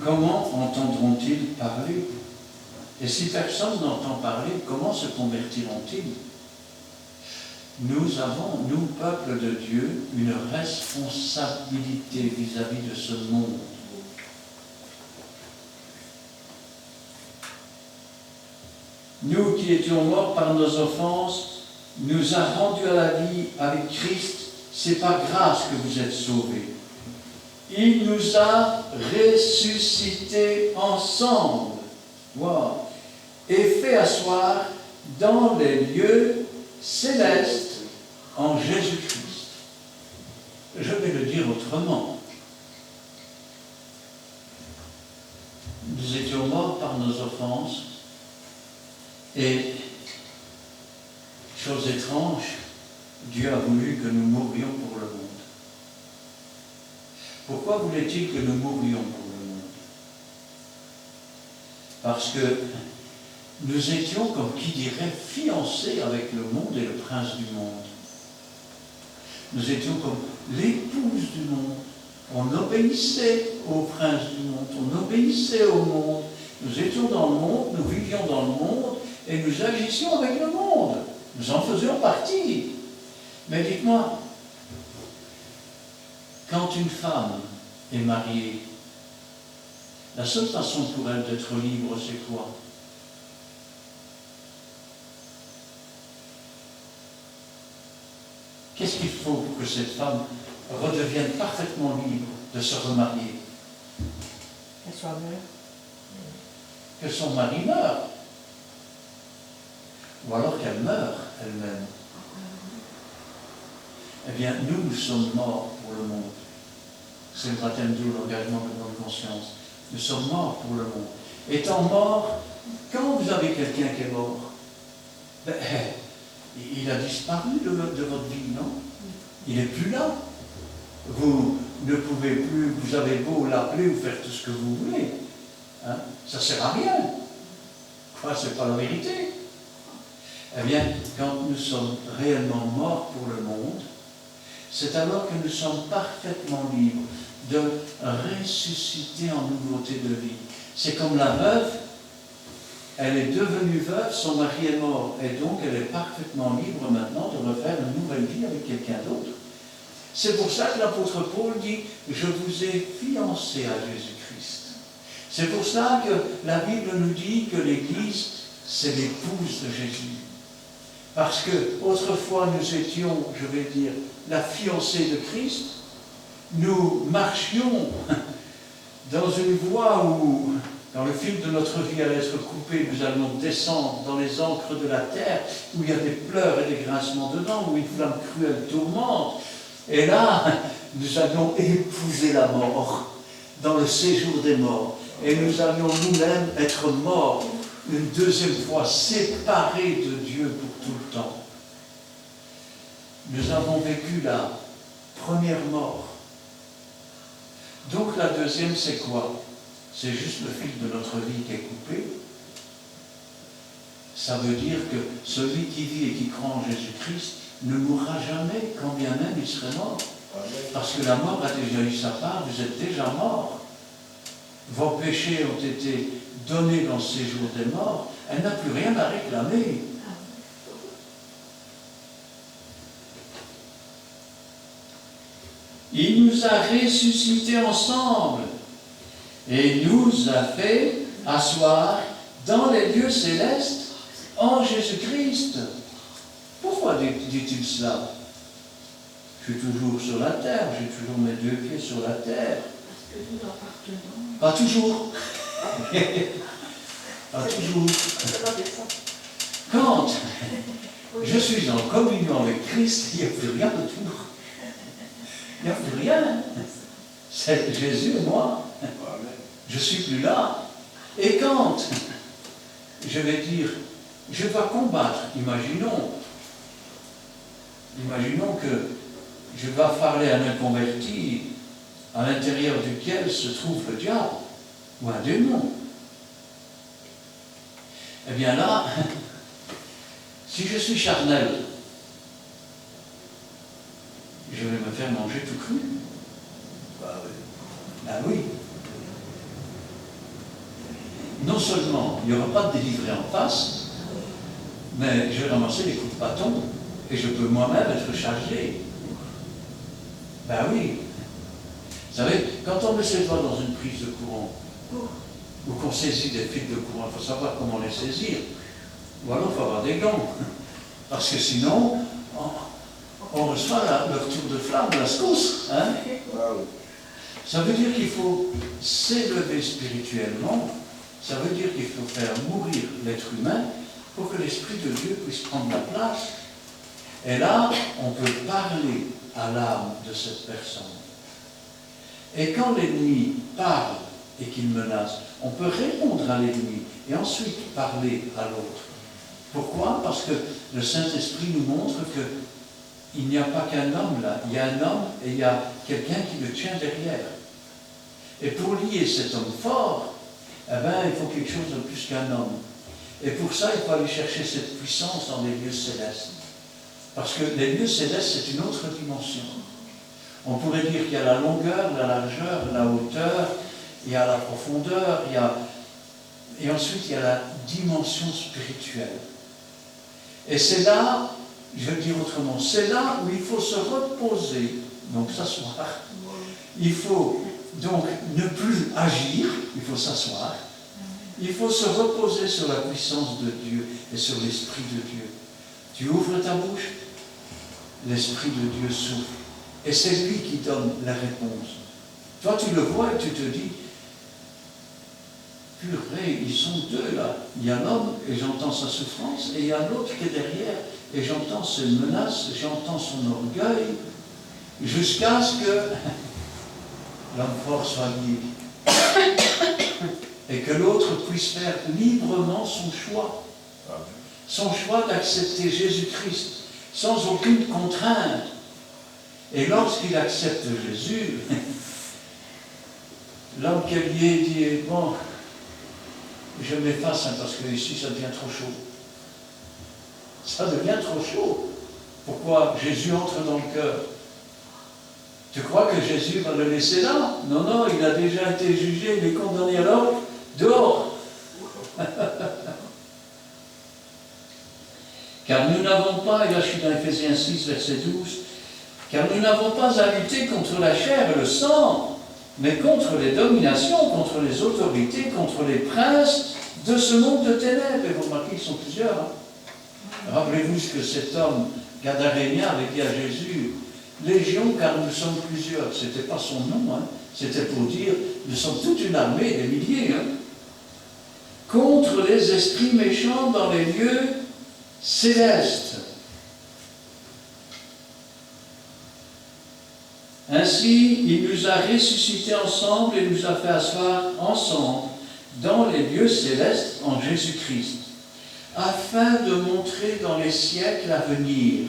comment entendront-ils parler? Et si personne n'entend parler, comment se convertiront-ils? Nous avons, nous, peuple de Dieu, une responsabilité vis-à-vis de ce monde. Nous qui étions morts par nos offenses, nous a rendus à la vie avec Christ. C'est par grâce que vous êtes sauvés. Il nous a ressuscités ensemble. Wow. Et fait asseoir dans les lieux célestes en Jésus-Christ. Je vais le dire autrement. Nous étions morts par nos offenses et, chose étrange, Dieu a voulu que nous mourions pour le monde. Pourquoi voulait-il que nous mourions pour le monde? Parce que nous étions, comme qui dirait, fiancés avec le monde et le prince du monde. Nous étions comme l'épouse du monde. On obéissait au prince du monde, on obéissait au monde. Nous étions dans le monde, nous vivions dans le monde et nous agissions avec le monde. Nous en faisions partie. Mais dites-moi, quand une femme est mariée, la seule façon pour elle d'être libre, c'est quoi? Qu'est-ce qu'il faut pour que cette femme redevienne parfaitement libre de se remarier? Qu'elle soit mère. Que son mari meure. Ou alors qu'elle meure elle-même. Eh bien, nous sommes morts pour le monde. C'est le baptême d'eau, l'engagement de notre conscience. Nous sommes morts pour le monde. Étant morts, quand vous avez quelqu'un qui est mort, ben, il a disparu de votre vie, non? Il n'est plus là. Vous ne pouvez plus, vous avez beau l'appeler ou faire tout ce que vous voulez. Hein? Ça ne sert à rien. Quoi, c'est pas la vérité. Eh bien, quand nous sommes réellement morts pour le monde, c'est alors que nous sommes parfaitement libres de ressusciter en nouveauté de vie. C'est comme la veuve, elle est devenue veuve, son mari est mort, et donc elle est parfaitement libre maintenant de refaire une nouvelle vie avec quelqu'un d'autre. C'est pour ça que l'apôtre Paul dit « Je vous ai fiancé à Jésus-Christ ». C'est pour ça que la Bible nous dit que l'Église, c'est l'épouse de Jésus. Parce que autrefois nous étions, je vais dire, la fiancée de Christ, nous marchions dans une voie où, quand le fil de notre vie allait être coupé, nous allions descendre dans les encres de la terre, où il y a des pleurs et des grincements dedans, où une flamme cruelle tourmente. Et là, nous allions épouser la mort, dans le séjour des morts. Et nous allions nous-mêmes être morts, une deuxième fois, séparés de Dieu pour tout le temps. Nous avons vécu la première mort. Donc la deuxième, c'est quoi? C'est juste le fil de notre vie qui est coupé. Ça veut dire que celui qui vit et qui croit en Jésus-Christ ne mourra jamais, quand bien même il serait mort. Parce que la mort a déjà eu sa part, vous êtes déjà mort. Vos péchés ont été donnés dans ce séjour des morts, elle n'a plus rien à réclamer. Il nous a ressuscités ensemble et nous a fait asseoir dans les lieux célestes en Jésus-Christ. Pourquoi dit-il cela? Je suis toujours sur la terre, j'ai toujours mes deux pieds sur la terre. Parce que nous appartenons. Pas toujours. Pas toujours. Quand je suis en communion avec Christ, il n'y a plus rien autour. Il n'y a plus rien. C'est Jésus et moi. Je ne suis plus là. Et quand je vais dire, je dois combattre, imaginons que je dois parler à un inconverti à l'intérieur duquel se trouve le diable ou un démon. Eh bien là, si je suis charnel, je vais me faire manger tout cru. Ben oui. Non seulement il n'y aura pas de délivré en face, mais je vais ramasser les coups de bâton et je peux moi-même être chargé. Ben oui. Vous savez, quand on met ses doigts dans une prise de courant, ou qu'on saisit des fils de courant, il faut savoir comment les saisir. Ou alors il faut avoir des gants. Parce que sinon, on reçoit le retour de flamme, la secousse. Hein? Ça veut dire qu'il faut s'élever spirituellement. Ça veut dire qu'il faut faire mourir l'être humain pour que l'Esprit de Dieu puisse prendre la place. Et là, on peut parler à l'âme de cette personne. Et quand l'ennemi parle et qu'il menace, on peut répondre à l'ennemi et ensuite parler à l'autre. Pourquoi? Parce que le Saint-Esprit nous montre qu'il n'y a pas qu'un homme là. Il y a un homme et il y a quelqu'un qui le tient derrière. Et pour lier cet homme fort, eh bien, il faut quelque chose de plus qu'un homme. Et pour ça, il faut aller chercher cette puissance dans les lieux célestes. Parce que les lieux célestes, c'est une autre dimension. On pourrait dire qu'il y a la longueur, la largeur, la hauteur, il y a la profondeur, et ensuite il y a la dimension spirituelle. Et c'est là, je vais le dire autrement, c'est là où il faut se reposer, donc s'asseoir. Il faut donc ne plus agir, il faut s'asseoir. Il faut se reposer sur la puissance de Dieu et sur l'Esprit de Dieu. Tu ouvres ta bouche, l'Esprit de Dieu s'ouvre. Et c'est lui qui donne la réponse. Toi, tu le vois et tu te dis, purée, ils sont deux là. Il y a l'homme et j'entends sa souffrance, et il y a l'autre qui est derrière et j'entends ses menaces, j'entends son orgueil, jusqu'à ce que l'homme fort soit lié. Et que l'autre puisse faire librement son choix. Son choix d'accepter Jésus-Christ, sans aucune contrainte. Et lorsqu'il accepte Jésus, l'homme qui est lié dit, bon, je m'efface parce que ici ça devient trop chaud. Ça devient trop chaud. Pourquoi? Jésus entre dans le cœur. Tu crois que Jésus va le laisser là? Non, non, il a déjà été jugé, il est condamné alors dehors. Car nous n'avons pas, et là je suis dans Ephésiens 6, verset 12, car nous n'avons pas à lutter contre la chair et le sang, mais contre les dominations, contre les autorités, contre les princes de ce monde de ténèbres. Et vous remarquez qu'ils sont plusieurs. Hein? Rappelez-vous ce que cet homme gadarénien avait dit à Jésus, Légion, car nous sommes plusieurs. Ce n'était pas son nom, hein? C'était pour dire, nous sommes toute une armée, des milliers. Hein? Contre les esprits méchants dans les lieux célestes. Ainsi, il nous a ressuscités ensemble et nous a fait asseoir ensemble dans les lieux célestes en Jésus-Christ, afin de montrer dans les siècles à venir.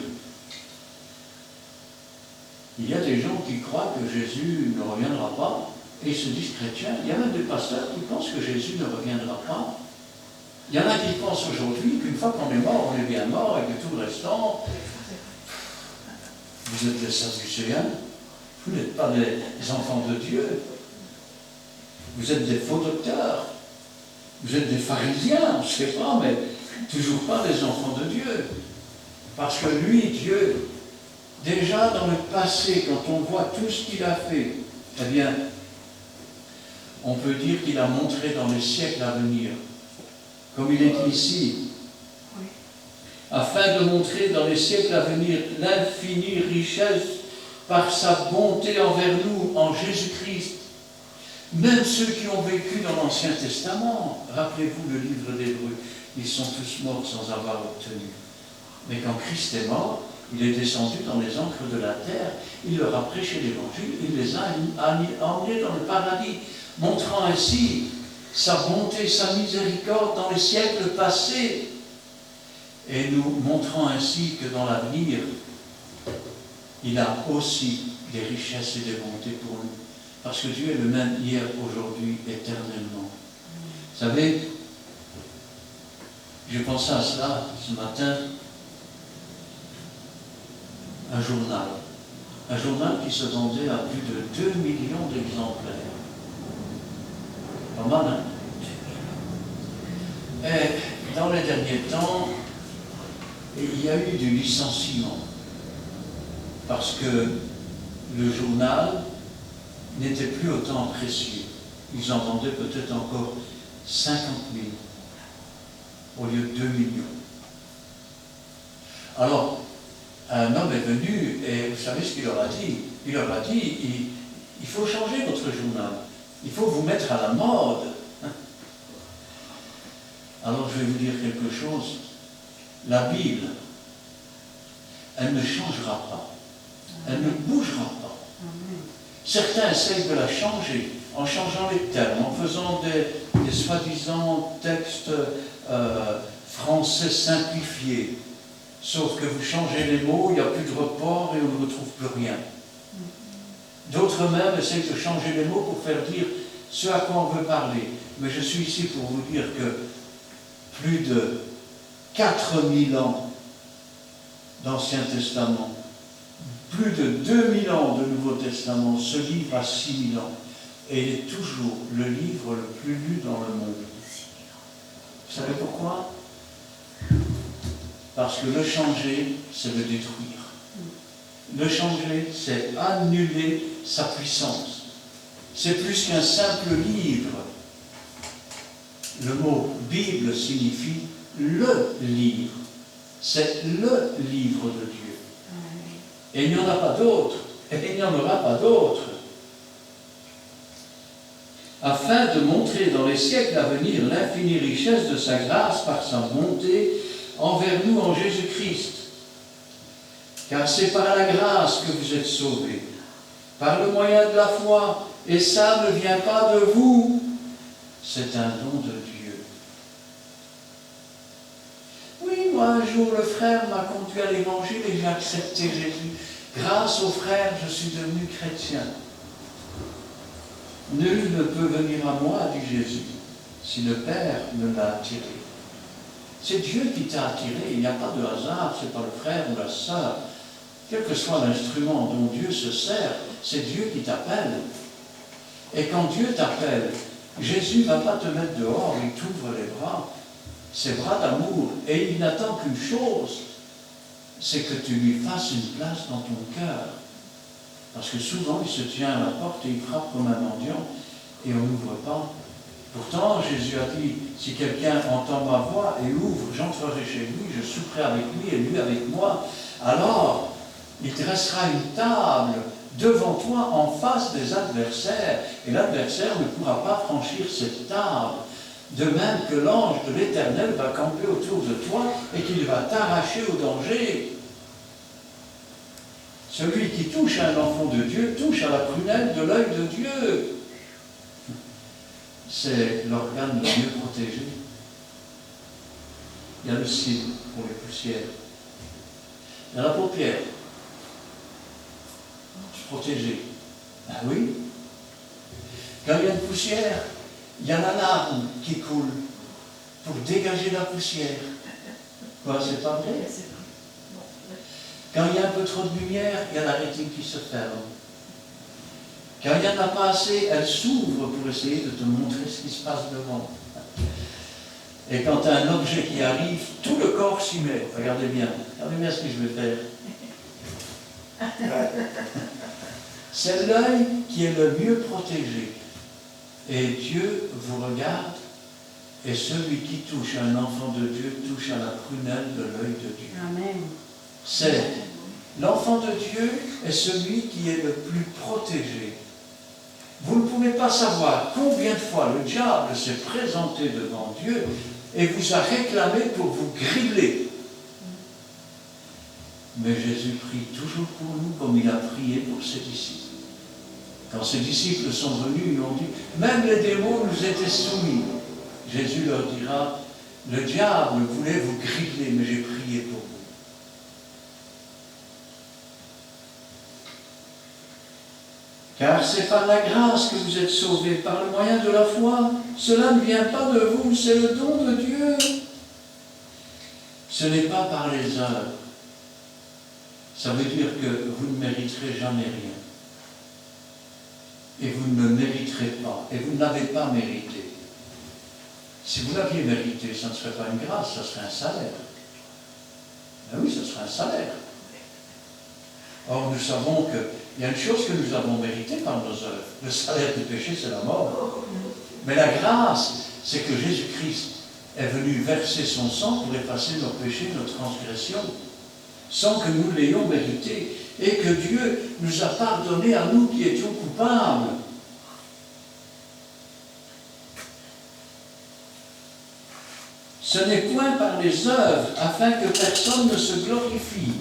Il y a des gens qui croient que Jésus ne reviendra pas et ils se disent chrétiens. Il y a même des pasteurs qui pensent que Jésus ne reviendra pas. Il y en a qui pensent aujourd'hui qu'une fois qu'on est mort, on est bien mort et que tout le restant, vous êtes des Sadducéens. Vous n'êtes pas des enfants de Dieu. Vous êtes des faux docteurs. Vous êtes des pharisiens, on ne sait pas, mais toujours pas des enfants de Dieu. Parce que lui, Dieu, déjà dans le passé, quand on voit tout ce qu'il a fait, eh bien, on peut dire qu'il a montré dans les siècles à venir, comme il est ici, afin de montrer dans les siècles à venir l'infinie richesse par sa bonté envers nous en Jésus-Christ. Même ceux qui ont vécu dans l'Ancien Testament, rappelez-vous le livre d'Hébreux, ils sont tous morts sans avoir obtenu. Mais quand Christ est mort, il est descendu dans les encres de la terre, il leur a prêché l'Évangile, il les a emmenés dans le paradis, montrant ainsi sa bonté, sa miséricorde dans les siècles passés, et nous montrant ainsi que dans l'avenir, il a aussi des richesses et des bontés pour nous. Parce que Dieu est le même hier, aujourd'hui, éternellement. Vous savez, j'ai pensé à cela ce matin, un journal. Un journal qui se vendait à plus de 2 millions d'exemplaires. Pas mal, hein? Et dans les derniers temps, il y a eu du licenciement. Parce que le journal n'était plus autant précieux. Ils en vendaient peut-être encore 50 000 au lieu de 2 millions. Alors, un homme est venu et vous savez ce qu'il leur a dit? Il leur a dit, il faut changer votre journal. Il faut vous mettre à la mode. Alors je vais vous dire quelque chose. La Bible, elle ne changera pas. Elle ne bougera pas. Certains essayent de la changer en changeant les termes, en faisant des soi-disant textes français simplifiés. Sauf que vous changez les mots, il n'y a plus de report et on ne retrouve plus rien. D'autres même essayent de changer les mots pour faire dire ce à quoi on veut parler. Mais je suis ici pour vous dire que plus de 4000 ans d'Ancien Testament, plus de 2000 ans de Nouveau Testament, ce livre a 6000 ans. Et il est toujours le livre le plus lu dans le monde. Vous savez pourquoi? Parce que le changer, c'est le détruire. Le changer, c'est annuler sa puissance. C'est plus qu'un simple livre. Le mot Bible signifie le livre. C'est le livre de Dieu. Et il n'y en a pas d'autre. Et il n'y en aura pas d'autre. Afin de montrer dans les siècles à venir l'infinie richesse de sa grâce par sa bonté envers nous en Jésus-Christ. Car c'est par la grâce que vous êtes sauvés, par le moyen de la foi, et ça ne vient pas de vous, c'est un don de Dieu. Oui, moi un jour le frère m'a conduit à l'évangile et j'ai accepté Jésus. Grâce au frère, je suis devenu chrétien. Nul ne peut venir à moi, dit Jésus, si le Père ne l'a attiré. C'est Dieu qui t'a attiré, il n'y a pas de hasard, c'est pas le frère ou la sœur. Quel que soit l'instrument dont Dieu se sert, c'est Dieu qui t'appelle. Et quand Dieu t'appelle, Jésus ne va pas te mettre dehors, il t'ouvre les bras, ses bras d'amour, et il n'attend qu'une chose, c'est que tu lui fasses une place dans ton cœur. Parce que souvent, il se tient à la porte et il frappe comme un mendiant, et on n'ouvre pas. Pourtant, Jésus a dit, si quelqu'un entend ma voix et ouvre, j'entrerai chez lui, je souperai avec lui et lui avec moi. Alors, il dressera une table devant toi en face des adversaires, et l'adversaire ne pourra pas franchir cette table. De même que l'ange de l'Éternel va camper autour de toi et qu'il va t'arracher au danger. Celui qui touche à un enfant de Dieu touche à la prunelle de l'œil de Dieu. C'est l'organe le mieux protégé. Il y a le cil pour les poussières. Il y a la paupière. Protégée. Ben oui. Quand il y a une poussière, il y a la larme qui coule pour dégager la poussière. Quoi, c'est pas vrai? Quand il y a un peu trop de lumière, il y a la rétine qui se ferme. Quand il n'y en a pas assez, elle s'ouvre pour essayer de te montrer ce qui se passe devant. Et quand tu as un objet qui arrive, tout le corps s'y met. Regardez bien ce que je vais faire. C'est l'œil qui est le mieux protégé. Et Dieu vous regarde, et celui qui touche un enfant de Dieu touche à la prunelle de l'œil de Dieu. Amen. C'est l'enfant de Dieu est celui qui est le plus protégé. Vous ne pouvez pas savoir combien de fois le diable s'est présenté devant Dieu et vous a réclamé pour vous griller. Mais Jésus prie toujours pour nous comme il a prié pour ses disciples. Quand ses disciples sont venus, ils ont dit, même les démons nous étaient soumis. Jésus leur dira, le diable voulait vous griller, mais j'ai prié pour vous. Car c'est par la grâce que vous êtes sauvés, par le moyen de la foi. Cela ne vient pas de vous, c'est le don de Dieu. Ce n'est pas par les œuvres. Ça veut dire que vous ne mériterez jamais rien. Et vous ne mériterez pas. Et vous ne l'avez pas mérité. Si vous l'aviez mérité, ça ne serait pas une grâce, ça serait un salaire. Ben oui, ça serait un salaire. Or, nous savons qu'il y a une chose que nous avons méritée par nos œuvres. Le salaire du péché, c'est la mort. Mais la grâce, c'est que Jésus-Christ est venu verser son sang pour effacer nos péchés, nos transgressions, sans que nous l'ayons mérité, et que Dieu nous a pardonné à nous qui étions coupables. Ce n'est point par les œuvres, afin que personne ne se glorifie.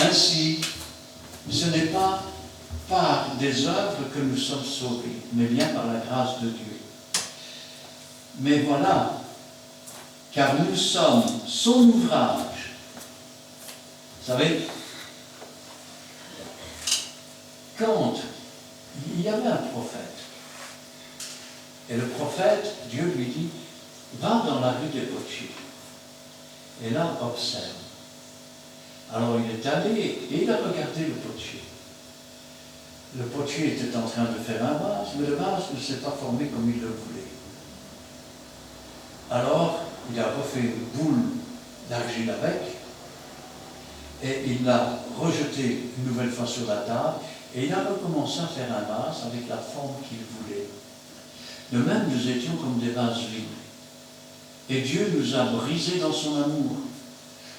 Ainsi, ce n'est pas par des œuvres que nous sommes sauvés, mais bien par la grâce de Dieu. Mais voilà, car nous sommes son ouvrage. Vous savez, quand il y avait un prophète, et le prophète, Dieu lui dit, va dans la rue des potiers, et là, observe. Alors il est allé et il a regardé le potier. Le potier était en train de faire un vase, mais le vase ne s'est pas formé comme il le voulait. Alors, il a refait une boule d'argile avec, et il l'a rejeté une nouvelle fois sur la table, et il a recommencé à faire un vase avec la forme qu'il voulait. De même, nous étions comme des vases vides. Et Dieu nous a brisés dans son amour,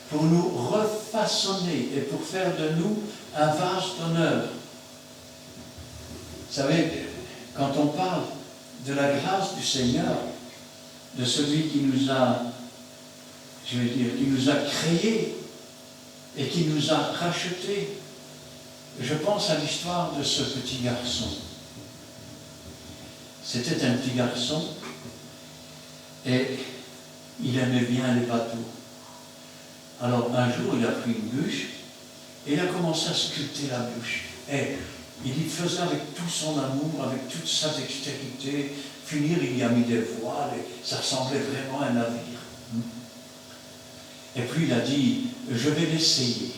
pour nous refaçonner et pour faire de nous un vase d'honneur. Vous savez, quand on parle de la grâce du Seigneur, de celui qui nous a, je vais dire, qui nous a créés et qui nous a rachetés, je pense à l'histoire de ce petit garçon. C'était un petit garçon et il aimait bien les bateaux. Alors un jour, il a pris une bûche et il a commencé à sculpter la bûche. Et il y faisait avec tout son amour, avec toute sa dextérité. Finir, il y a mis des voiles et ça ressemblait vraiment à un navire. Et puis il a dit, je vais l'essayer.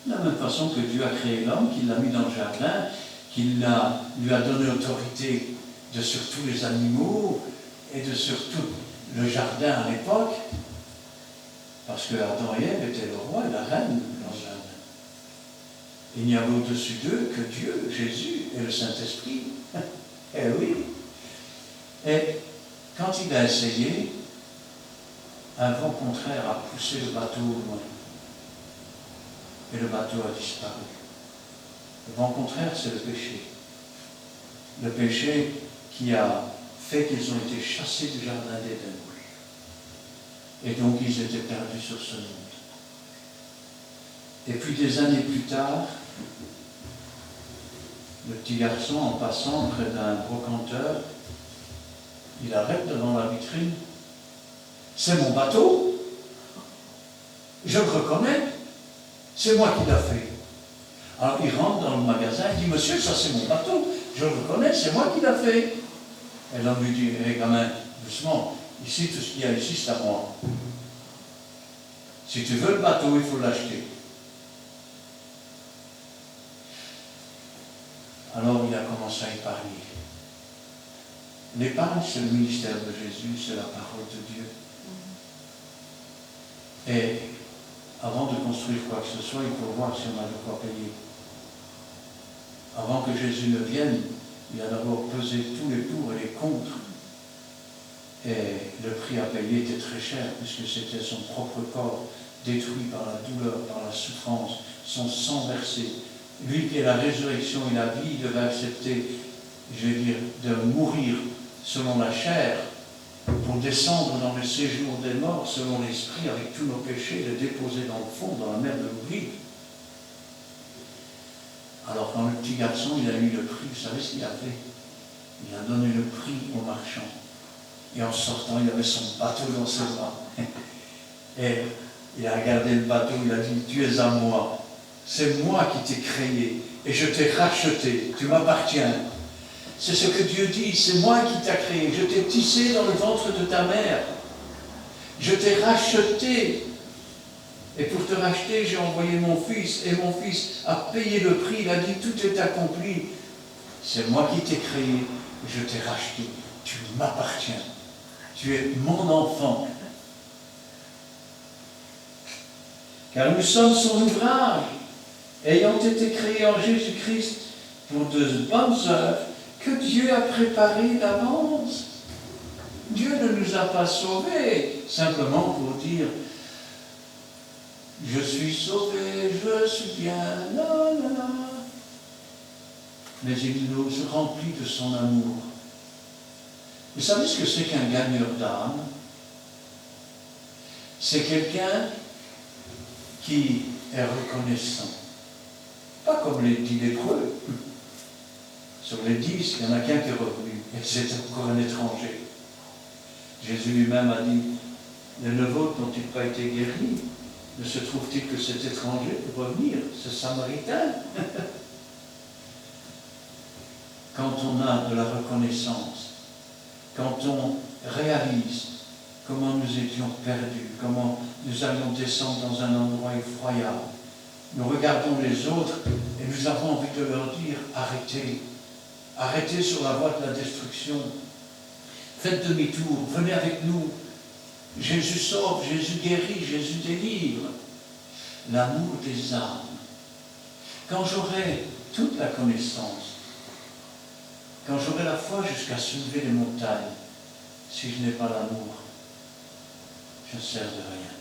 De la même façon que Dieu a créé l'homme, qu'il l'a mis dans le jardin, qu'il lui a donné autorité sur tous les animaux et sur tout le jardin à l'époque. Parce que Adam et Ève étaient le roi et la reine dans le jardin. Il n'y avait au-dessus d'eux que Dieu, Jésus et le Saint-Esprit. Eh oui. Et quand il a essayé, un vent contraire a poussé le bateau au loin. Et le bateau a disparu. Le vent contraire, c'est le péché. Le péché qui a fait qu'ils ont été chassés du jardin d'Éden. Et donc ils étaient perdus sur ce monde. Et puis des années plus tard, le petit garçon, en passant près d'un brocanteur, il arrête devant la vitrine. C'est mon bateau. Je le reconnais. C'est moi qui l'ai fait. Alors il rentre dans le magasin, il dit, monsieur, ça c'est mon bateau. Je le reconnais, c'est moi qui l'ai fait. Et l'homme lui dit, hé gamin, doucement, ici tout ce qu'il y a ici c'est à moi. Si tu veux le bateau, il faut l'acheter. Alors il a commencé à épargner. L'épargne, c'est le ministère de Jésus, c'est la parole de Dieu. Et avant de construire quoi que ce soit, il faut voir si on a de quoi payer. Avant que Jésus ne vienne, il a d'abord pesé tous les pour et les contre. Et le prix à payer était très cher, puisque c'était son propre corps détruit par la douleur, par la souffrance, son sang versé. Lui qui est la résurrection et la vie, il devait accepter, je vais dire, de mourir selon la chair, pour descendre dans le séjour des morts, selon l'esprit, avec tous nos péchés, les déposer dans le fond, dans la mer de l'oubli. Alors quand le petit garçon, il a eu le prix, vous savez ce qu'il a fait? Il a donné le prix au marchand. Et en sortant, il avait son bateau dans ses bras. Et il a regardé le bateau, il a dit, tu es à moi. C'est moi qui t'ai créé. Et je t'ai racheté. Tu m'appartiens. C'est ce que Dieu dit. C'est moi qui t'ai créé. Je t'ai tissé dans le ventre de ta mère. Je t'ai racheté. Et pour te racheter, j'ai envoyé mon fils, et mon fils a payé le prix, il a dit, tout est accompli. C'est moi qui t'ai créé, je t'ai racheté, tu m'appartiens, tu es mon enfant. Car nous sommes son ouvrage, ayant été créés en Jésus-Christ pour de bonnes œuvres que Dieu a préparées d'avance. Dieu ne nous a pas sauvés simplement pour dire « Je suis sauvé, je suis bien, la la la ». Mais il nous remplit de son amour. Vous savez ce que c'est qu'un gagneur d'âme? C'est quelqu'un qui est reconnaissant. Pas comme les 10 lépreux. Sur les 10, il n'y en a qu'un qui est revenu, et c'est encore un étranger. Jésus lui-même a dit, les 9 autres n'ont-ils pas été guéris? Ne se trouve-t-il que cet étranger peut revenir, ce samaritain? Quand on a de la reconnaissance, quand on réalise comment nous étions perdus, comment nous allions descendre dans un endroit effroyable, nous regardons les autres et nous avons envie de leur dire, arrêtez, arrêtez sur la voie de la destruction, faites demi-tour, venez avec nous, Jésus sauve, Jésus guérit, Jésus délivre. L'amour des âmes. Quand j'aurai toute la connaissance, quand j'aurai la foi jusqu'à soulever les montagnes, si je n'ai pas l'amour, je ne sers de rien.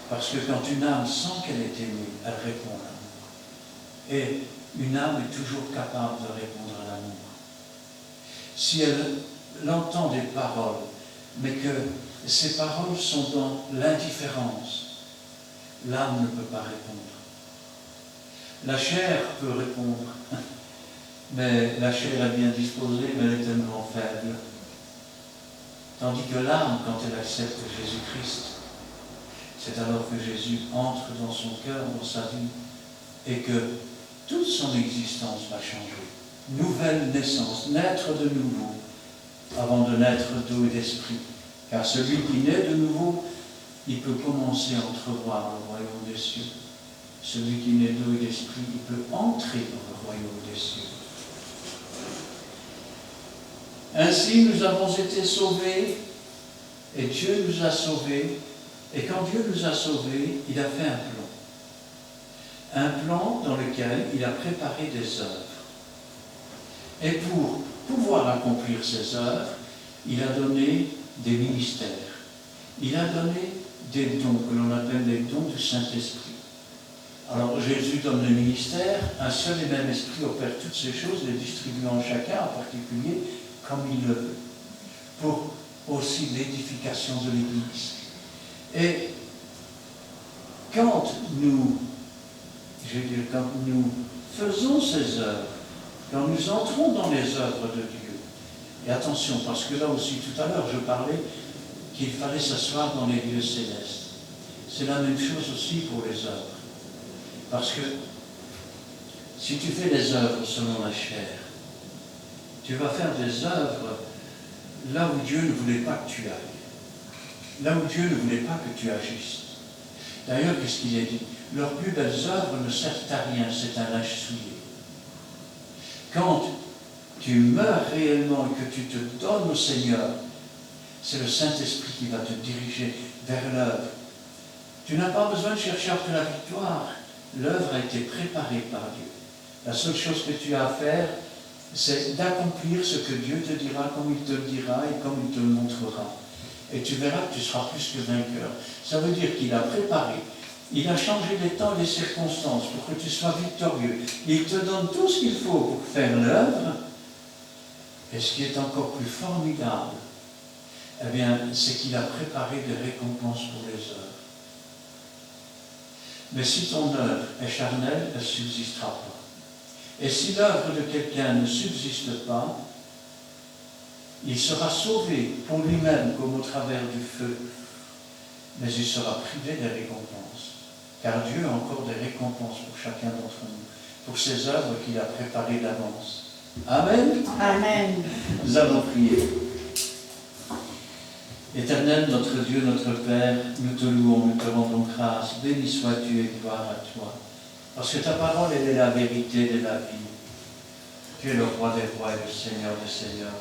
Parce que quand une âme sent qu'elle est aimée, elle répond à l'amour. Et une âme est toujours capable de répondre à l'amour. Si elle entend des paroles, mais que ces paroles sont dans l'indifférence, l'âme ne peut pas répondre. La chair peut répondre, mais la chair est bien disposée, mais elle est tellement faible. Tandis que l'âme, quand elle accepte Jésus-Christ, c'est alors que Jésus entre dans son cœur, dans sa vie, et que toute son existence va changer. Nouvelle naissance, naître de nouveau, avant de naître d'eau et d'esprit. Car celui qui naît de nouveau, il peut commencer à entrevoir le royaume des cieux. Celui qui naît d'eau et d'esprit, il peut entrer dans le royaume des cieux. Ainsi, nous avons été sauvés, et Dieu nous a sauvés, et quand Dieu nous a sauvés, il a fait un plan. Un plan dans lequel il a préparé des œuvres. Et pour pouvoir accomplir ces œuvres, il a donné des ministères. Il a donné des dons, que l'on appelle les dons du Saint-Esprit. Alors Jésus donne le ministère, un seul et même esprit opère toutes ces choses, les distribuant chacun en particulier comme il le veut, pour aussi l'édification de l'Église. Et quand nous faisons ces œuvres, quand nous entrons dans les œuvres de Dieu, et attention, parce que là aussi, tout à l'heure, je parlais qu'il fallait s'asseoir dans les lieux célestes. C'est la même chose aussi pour les œuvres. Parce que si tu fais les œuvres selon la chair, tu vas faire des œuvres là où Dieu ne voulait pas que tu ailles. Là où Dieu ne voulait pas que tu agisses. D'ailleurs, qu'est-ce qu'il a dit? Leurs plus belles œuvres ne servent à rien, c'est un linge souillé. Quand tu meurs réellement et que tu te donnes au Seigneur, c'est le Saint-Esprit qui va te diriger vers l'œuvre. Tu n'as pas besoin de chercher après la victoire. L'œuvre a été préparée par Dieu. La seule chose que tu as à faire, c'est d'accomplir ce que Dieu te dira, comme il te le dira et comme il te le montrera. Et tu verras que tu seras plus que vainqueur. Ça veut dire qu'il a préparé. Il a changé les temps et les circonstances pour que tu sois victorieux. Il te donne tout ce qu'il faut pour faire l'œuvre. Et ce qui est encore plus formidable, eh bien, c'est qu'il a préparé des récompenses pour les œuvres. Mais si ton œuvre est charnelle, elle ne subsistera pas. Et si l'œuvre de quelqu'un ne subsiste pas, il sera sauvé pour lui-même comme au travers du feu, mais il sera privé des récompenses. Car Dieu a encore des récompenses pour chacun d'entre nous, pour ces œuvres qu'il a préparées d'avance. Amen. Amen. Nous allons prier. Éternel, notre Dieu, notre Père, nous te louons, nous te rendons grâce. Béni sois-tu et gloire à toi. Parce que ta parole, elle est la vérité de la vie. Tu es le roi des rois et le Seigneur des seigneurs.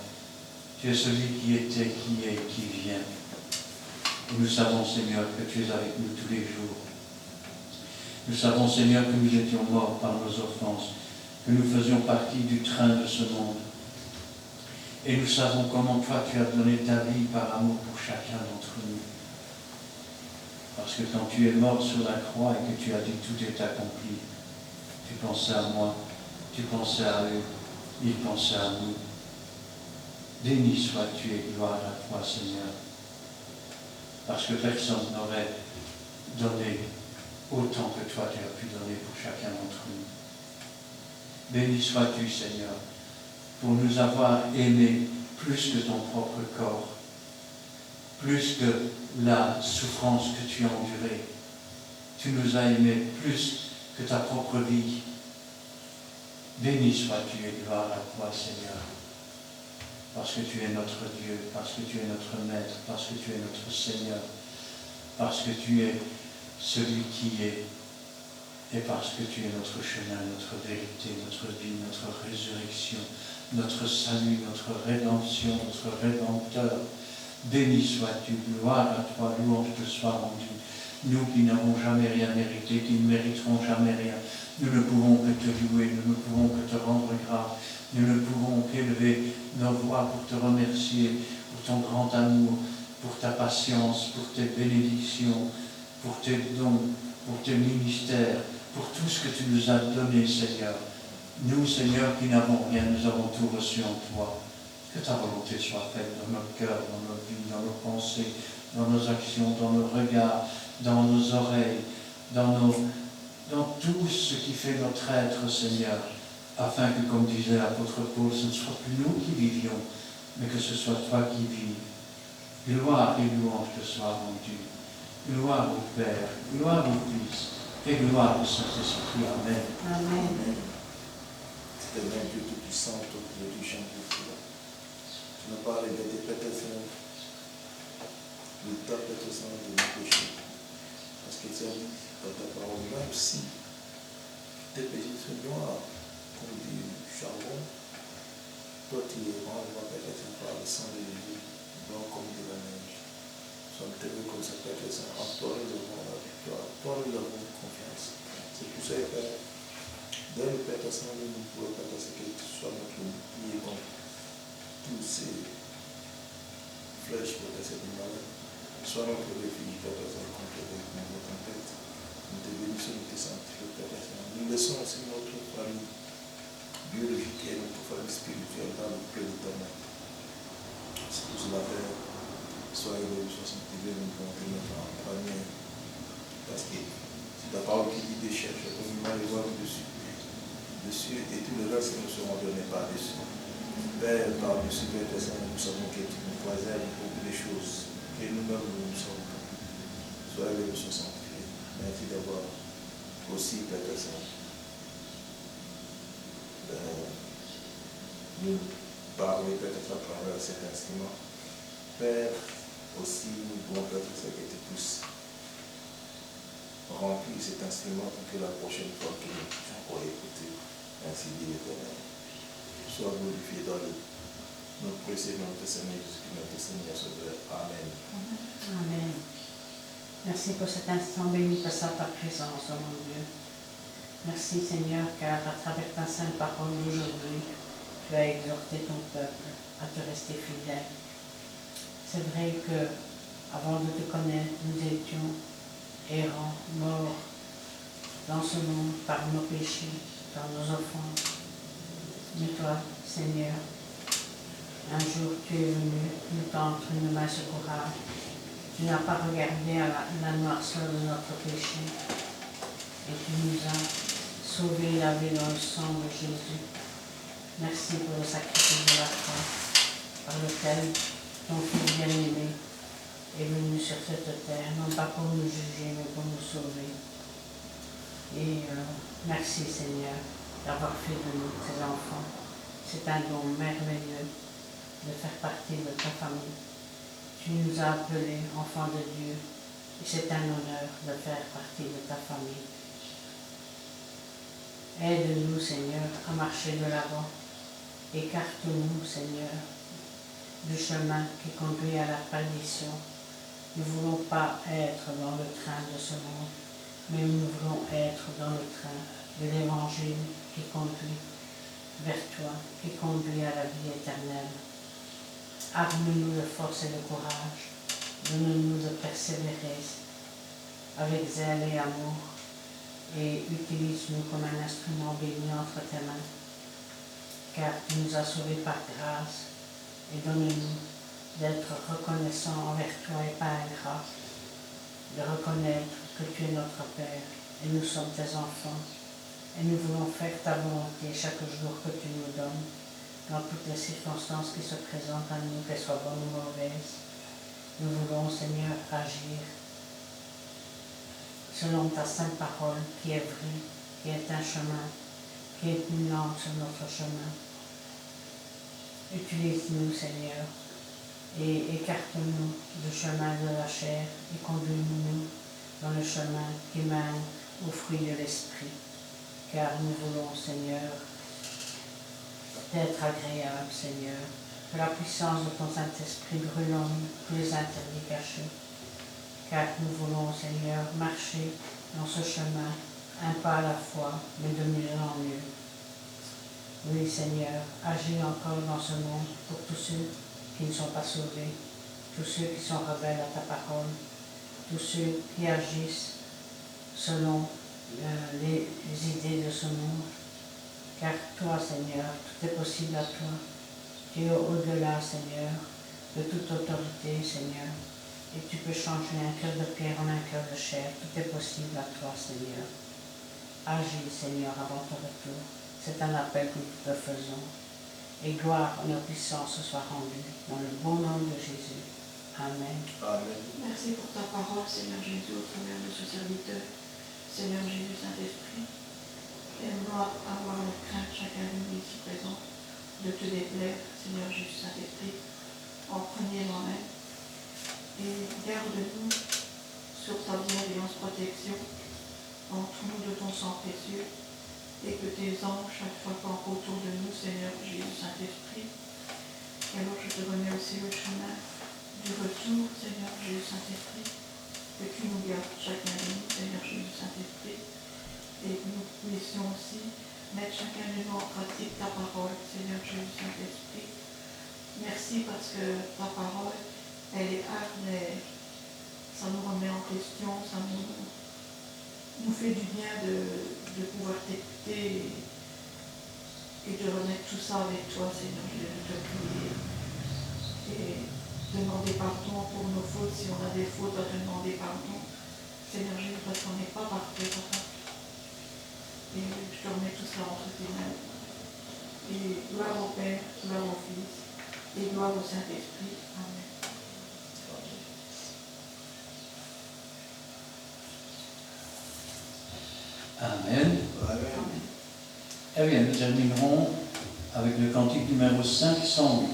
Tu es celui qui était, qui est et qui vient. Et nous savons, Seigneur, que tu es avec nous tous les jours. Nous savons, Seigneur, que nous étions morts par nos offenses, que nous faisions partie du train de ce monde. Et nous savons comment toi tu as donné ta vie par amour pour chacun d'entre nous. Parce que quand tu es mort sur la croix et que tu as dit tout est accompli, tu pensais à moi, tu pensais à eux, ils pensaient à nous. Béni sois-tu et gloire à toi, Seigneur. Parce que personne n'aurait donné autant que toi tu as pu donner pour chacun d'entre nous. Béni sois-tu, Seigneur, pour nous avoir aimés plus que ton propre corps, plus que la souffrance que tu as endurée. Tu nous as aimés plus que ta propre vie. Béni sois-tu et gloire à toi, Seigneur, parce que tu es notre Dieu, parce que tu es notre Maître, parce que tu es notre Seigneur, parce que tu es celui qui est, et parce que tu es notre chemin, notre vérité, notre vie, notre résurrection, notre salut, notre rédemption, notre Rédempteur. Béni sois-tu, gloire à toi, louange te soit rendue. Nous qui n'avons jamais rien mérité, qui ne mériterons jamais rien, nous ne pouvons que te louer, nous ne pouvons que te rendre grâce, nous ne pouvons qu'élever nos voix pour te remercier, pour ton grand amour, pour ta patience, pour tes bénédictions, pour tes dons, pour tes ministères, pour tout ce que tu nous as donné, Seigneur. Nous, Seigneur, qui n'avons rien, nous avons tout reçu en toi. Que ta volonté soit faite dans nos cœurs, dans nos vies, dans nos pensées, dans nos actions, dans nos regards, dans nos oreilles, dans tout ce qui fait notre être, Seigneur, afin que, comme disait l'apôtre Paul, ce ne soit plus nous qui vivions, mais que ce soit toi qui vis. Gloire et louange te soient rendues. Gloire au Père, gloire au Fils, et gloire au Saint-Esprit. Amen. Amen. Éternel Dieu Tout-Puissant, tout-puissant, du chant de toi. Tu nous parles de tes Pères Saints, de ta Père Saint de nos péchés. Parce que tu as dit dans ta parole, là aussi, tes péchés sont noirs, comme du charbon. Toi, tu les rends, Père Saint, par le sang de Jésus, blanc comme de la neige. Nous sommes très comme ça, Père Saint. En toi, nous avons la victoire. En toi, nous avons confiance. C'est pour ça, Père. Donne le Père Saint, nous pouvons Père Saint, que tu sois notre bouclier contre tous ces flèches, Père Saint, du mal. Sois notre refuge, Père Saint, contre les tempêtes. Nous te bénissons, nous te sanctifions, Père Saint. Nous laissons aussi notre famille biologique et notre famille spirituelle dans le plein de ta main. C'est pour cela, Père, sois élevé, sois sanctifié, nous pouvons tenir en famille. Parce que c'est ta parole qui dit de chercher ton mal et voir dessus. Dessus et tout le reste nous serons donnés par-dessus. Père, par-dessus, Père Saint, nous savons que tu nous préserves beaucoup de choses, que nous-mêmes nous sommes. Sois élevé, sois sanctifié. Merci d'avoir aussi, Père Saint, parlé, Père Saint, à travers cet instrument. Père, aussi, nous pouvons, Père Saint, que tu puisses remplir cet instrument pour que la prochaine fois que nous puissions encore écouter, ainsi dit l'Éternel. Sois glorifié dans notre précieux nom de Seigneur Jésus-Christ, notre Seigneur Sauveur. Amen. Amen. Merci pour cet instant béni par ta présence, oh mon Dieu. Merci Seigneur, car à travers ta sainte parole d'aujourd'hui, tu as exhorté ton peuple à te rester fidèle. C'est vrai que avant de te connaître, nous étions errants, morts dans ce monde par nos péchés, par nos offenses. Mais toi, Seigneur, un jour tu es venu nous tendre une main secourable. Tu n'as pas regardé à la noirceur de notre péché et tu nous as sauvés et lavés dans le sang de Jésus. Merci pour le sacrifice de la croix par lequel ton Fils bien-aimé est venu sur cette terre, non pas pour nous juger, mais pour nous sauver. Et merci Seigneur d'avoir fait de nous tes enfants. C'est un don merveilleux de faire partie de ta famille. Tu nous as appelés enfants de Dieu et c'est un honneur de faire partie de ta famille. Aide-nous, Seigneur, à marcher de l'avant. Écarte-nous, Seigneur, du chemin qui conduit à la perdition. Nous ne voulons pas être dans le train de ce monde, mais nous voulons être dans le train de l'Évangile qui conduit vers toi, qui conduit à la vie éternelle. Arme-nous de force et de courage. Donne-nous de persévérer avec zèle et amour et utilise-nous comme un instrument béni entre tes mains, car tu nous as sauvés par grâce et donne-nous d'être reconnaissants envers toi et pas ingrats, de reconnaître que tu es notre Père et nous sommes tes enfants et nous voulons faire ta volonté chaque jour que tu nous donnes, dans toutes les circonstances qui se présentent à nous, qu'elles soient bonnes ou mauvaises. Nous voulons, Seigneur, agir selon ta sainte parole qui est vraie, qui est un chemin, qui est une lampe sur notre chemin. Utilise-nous, Seigneur, et écarte-nous du chemin de la chair et conduis-nous dans le chemin qui mène au fruit de l'Esprit, car nous voulons, Seigneur, d'être agréable, Seigneur, que la puissance de ton Saint-Esprit brûle en nous tous les interdits cachés, car nous voulons, Seigneur, marcher dans ce chemin, un pas à la fois, mais de mieux en mieux. Oui, Seigneur, agis encore dans ce monde pour tous ceux qui ne sont pas sauvés, tous ceux qui sont rebelles à ta parole, tous ceux qui agissent selon les idées de ce monde. Car toi, Seigneur, tout est possible à toi. Tu es au-delà, Seigneur, de toute autorité, Seigneur. Et tu peux changer un cœur de pierre en un cœur de chair. Tout est possible à toi, Seigneur. Agis, Seigneur, avant ton retour. C'est un appel que nous te faisons. Et gloire, honneur, puissance soit rendue dans le bon nom de Jésus. Amen. Amen. Merci pour ta parole, Seigneur Jésus, au travers de ce serviteur. Seigneur Jésus, Saint-Esprit, aide-moi à avoir la crainte, chacun de nous ici présent, de te déplaire, Seigneur Jésus, Saint-Esprit, en premier moi-même. Et garde-nous sur ta bienveillance protection, entre-nous de ton sang précieux, et que tes anges chaque fois campent autour de nous, Seigneur Jésus, Saint-Esprit. Et alors je te remets aussi le chemin du retour, Seigneur Jésus, Saint-Esprit, que tu nous gardes chacun de nous, Seigneur Jésus, Saint-Esprit, et que nous puissions aussi mettre chacun de nous en pratique ta parole, Seigneur Jésus, Saint-Esprit. Merci parce que ta parole, elle est âme, mais ça nous remet en question, ça nous fait du bien de pouvoir t'écouter et de remettre tout ça avec toi, Seigneur, de te prier et demander pardon pour nos fautes, si on a des fautes, à te demander pardon, Seigneur Jésus, parce qu'on n'est pas parfait, papa. Et je te remets tout ça entre tes mains. Et gloire au Père, gloire au Fils, et gloire au Saint-Esprit. Amen. Amen. Amen. Eh bien, nous terminerons avec le cantique numéro 508.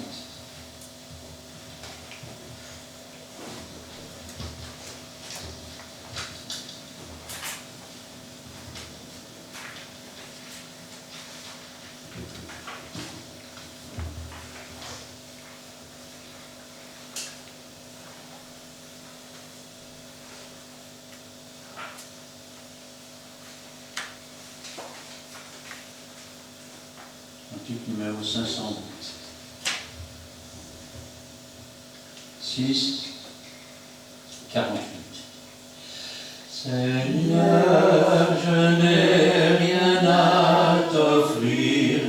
Cantique numéro 508. 6, 48. Seigneur, je n'ai rien à t'offrir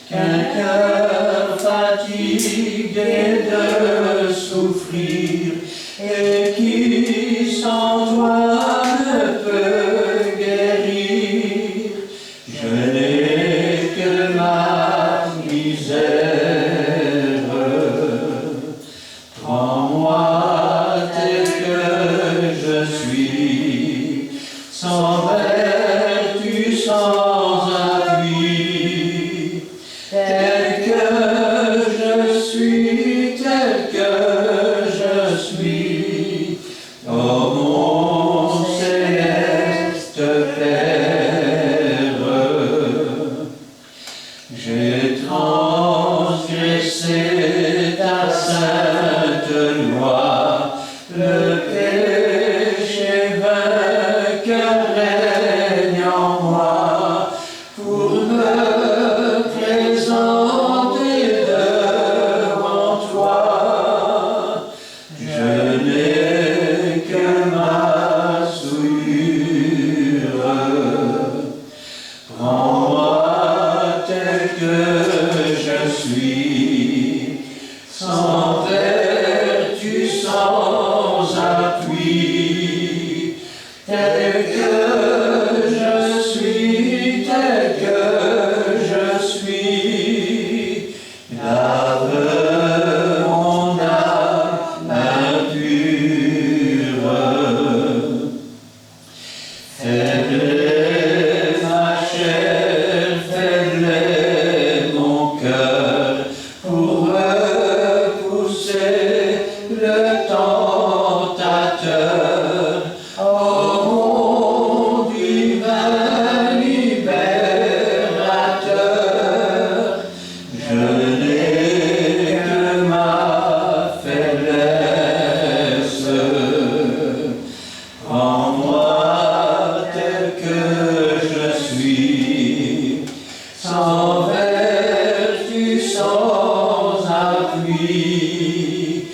qu'un cœur fatigué de souffrir et qui sans toi ne peut guérir. Je n'ai que ma misère. Prends-moi tel que je suis, sans vertu, sans appui, tel que je suis, tel que je suis. sans vertu, sans appui,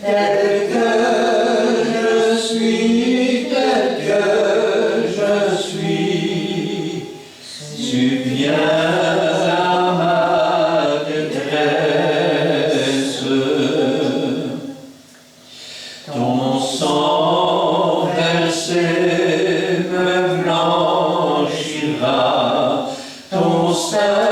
tel que je suis, subviens à ma détresse. Ton sang versé me blanchira, ton sein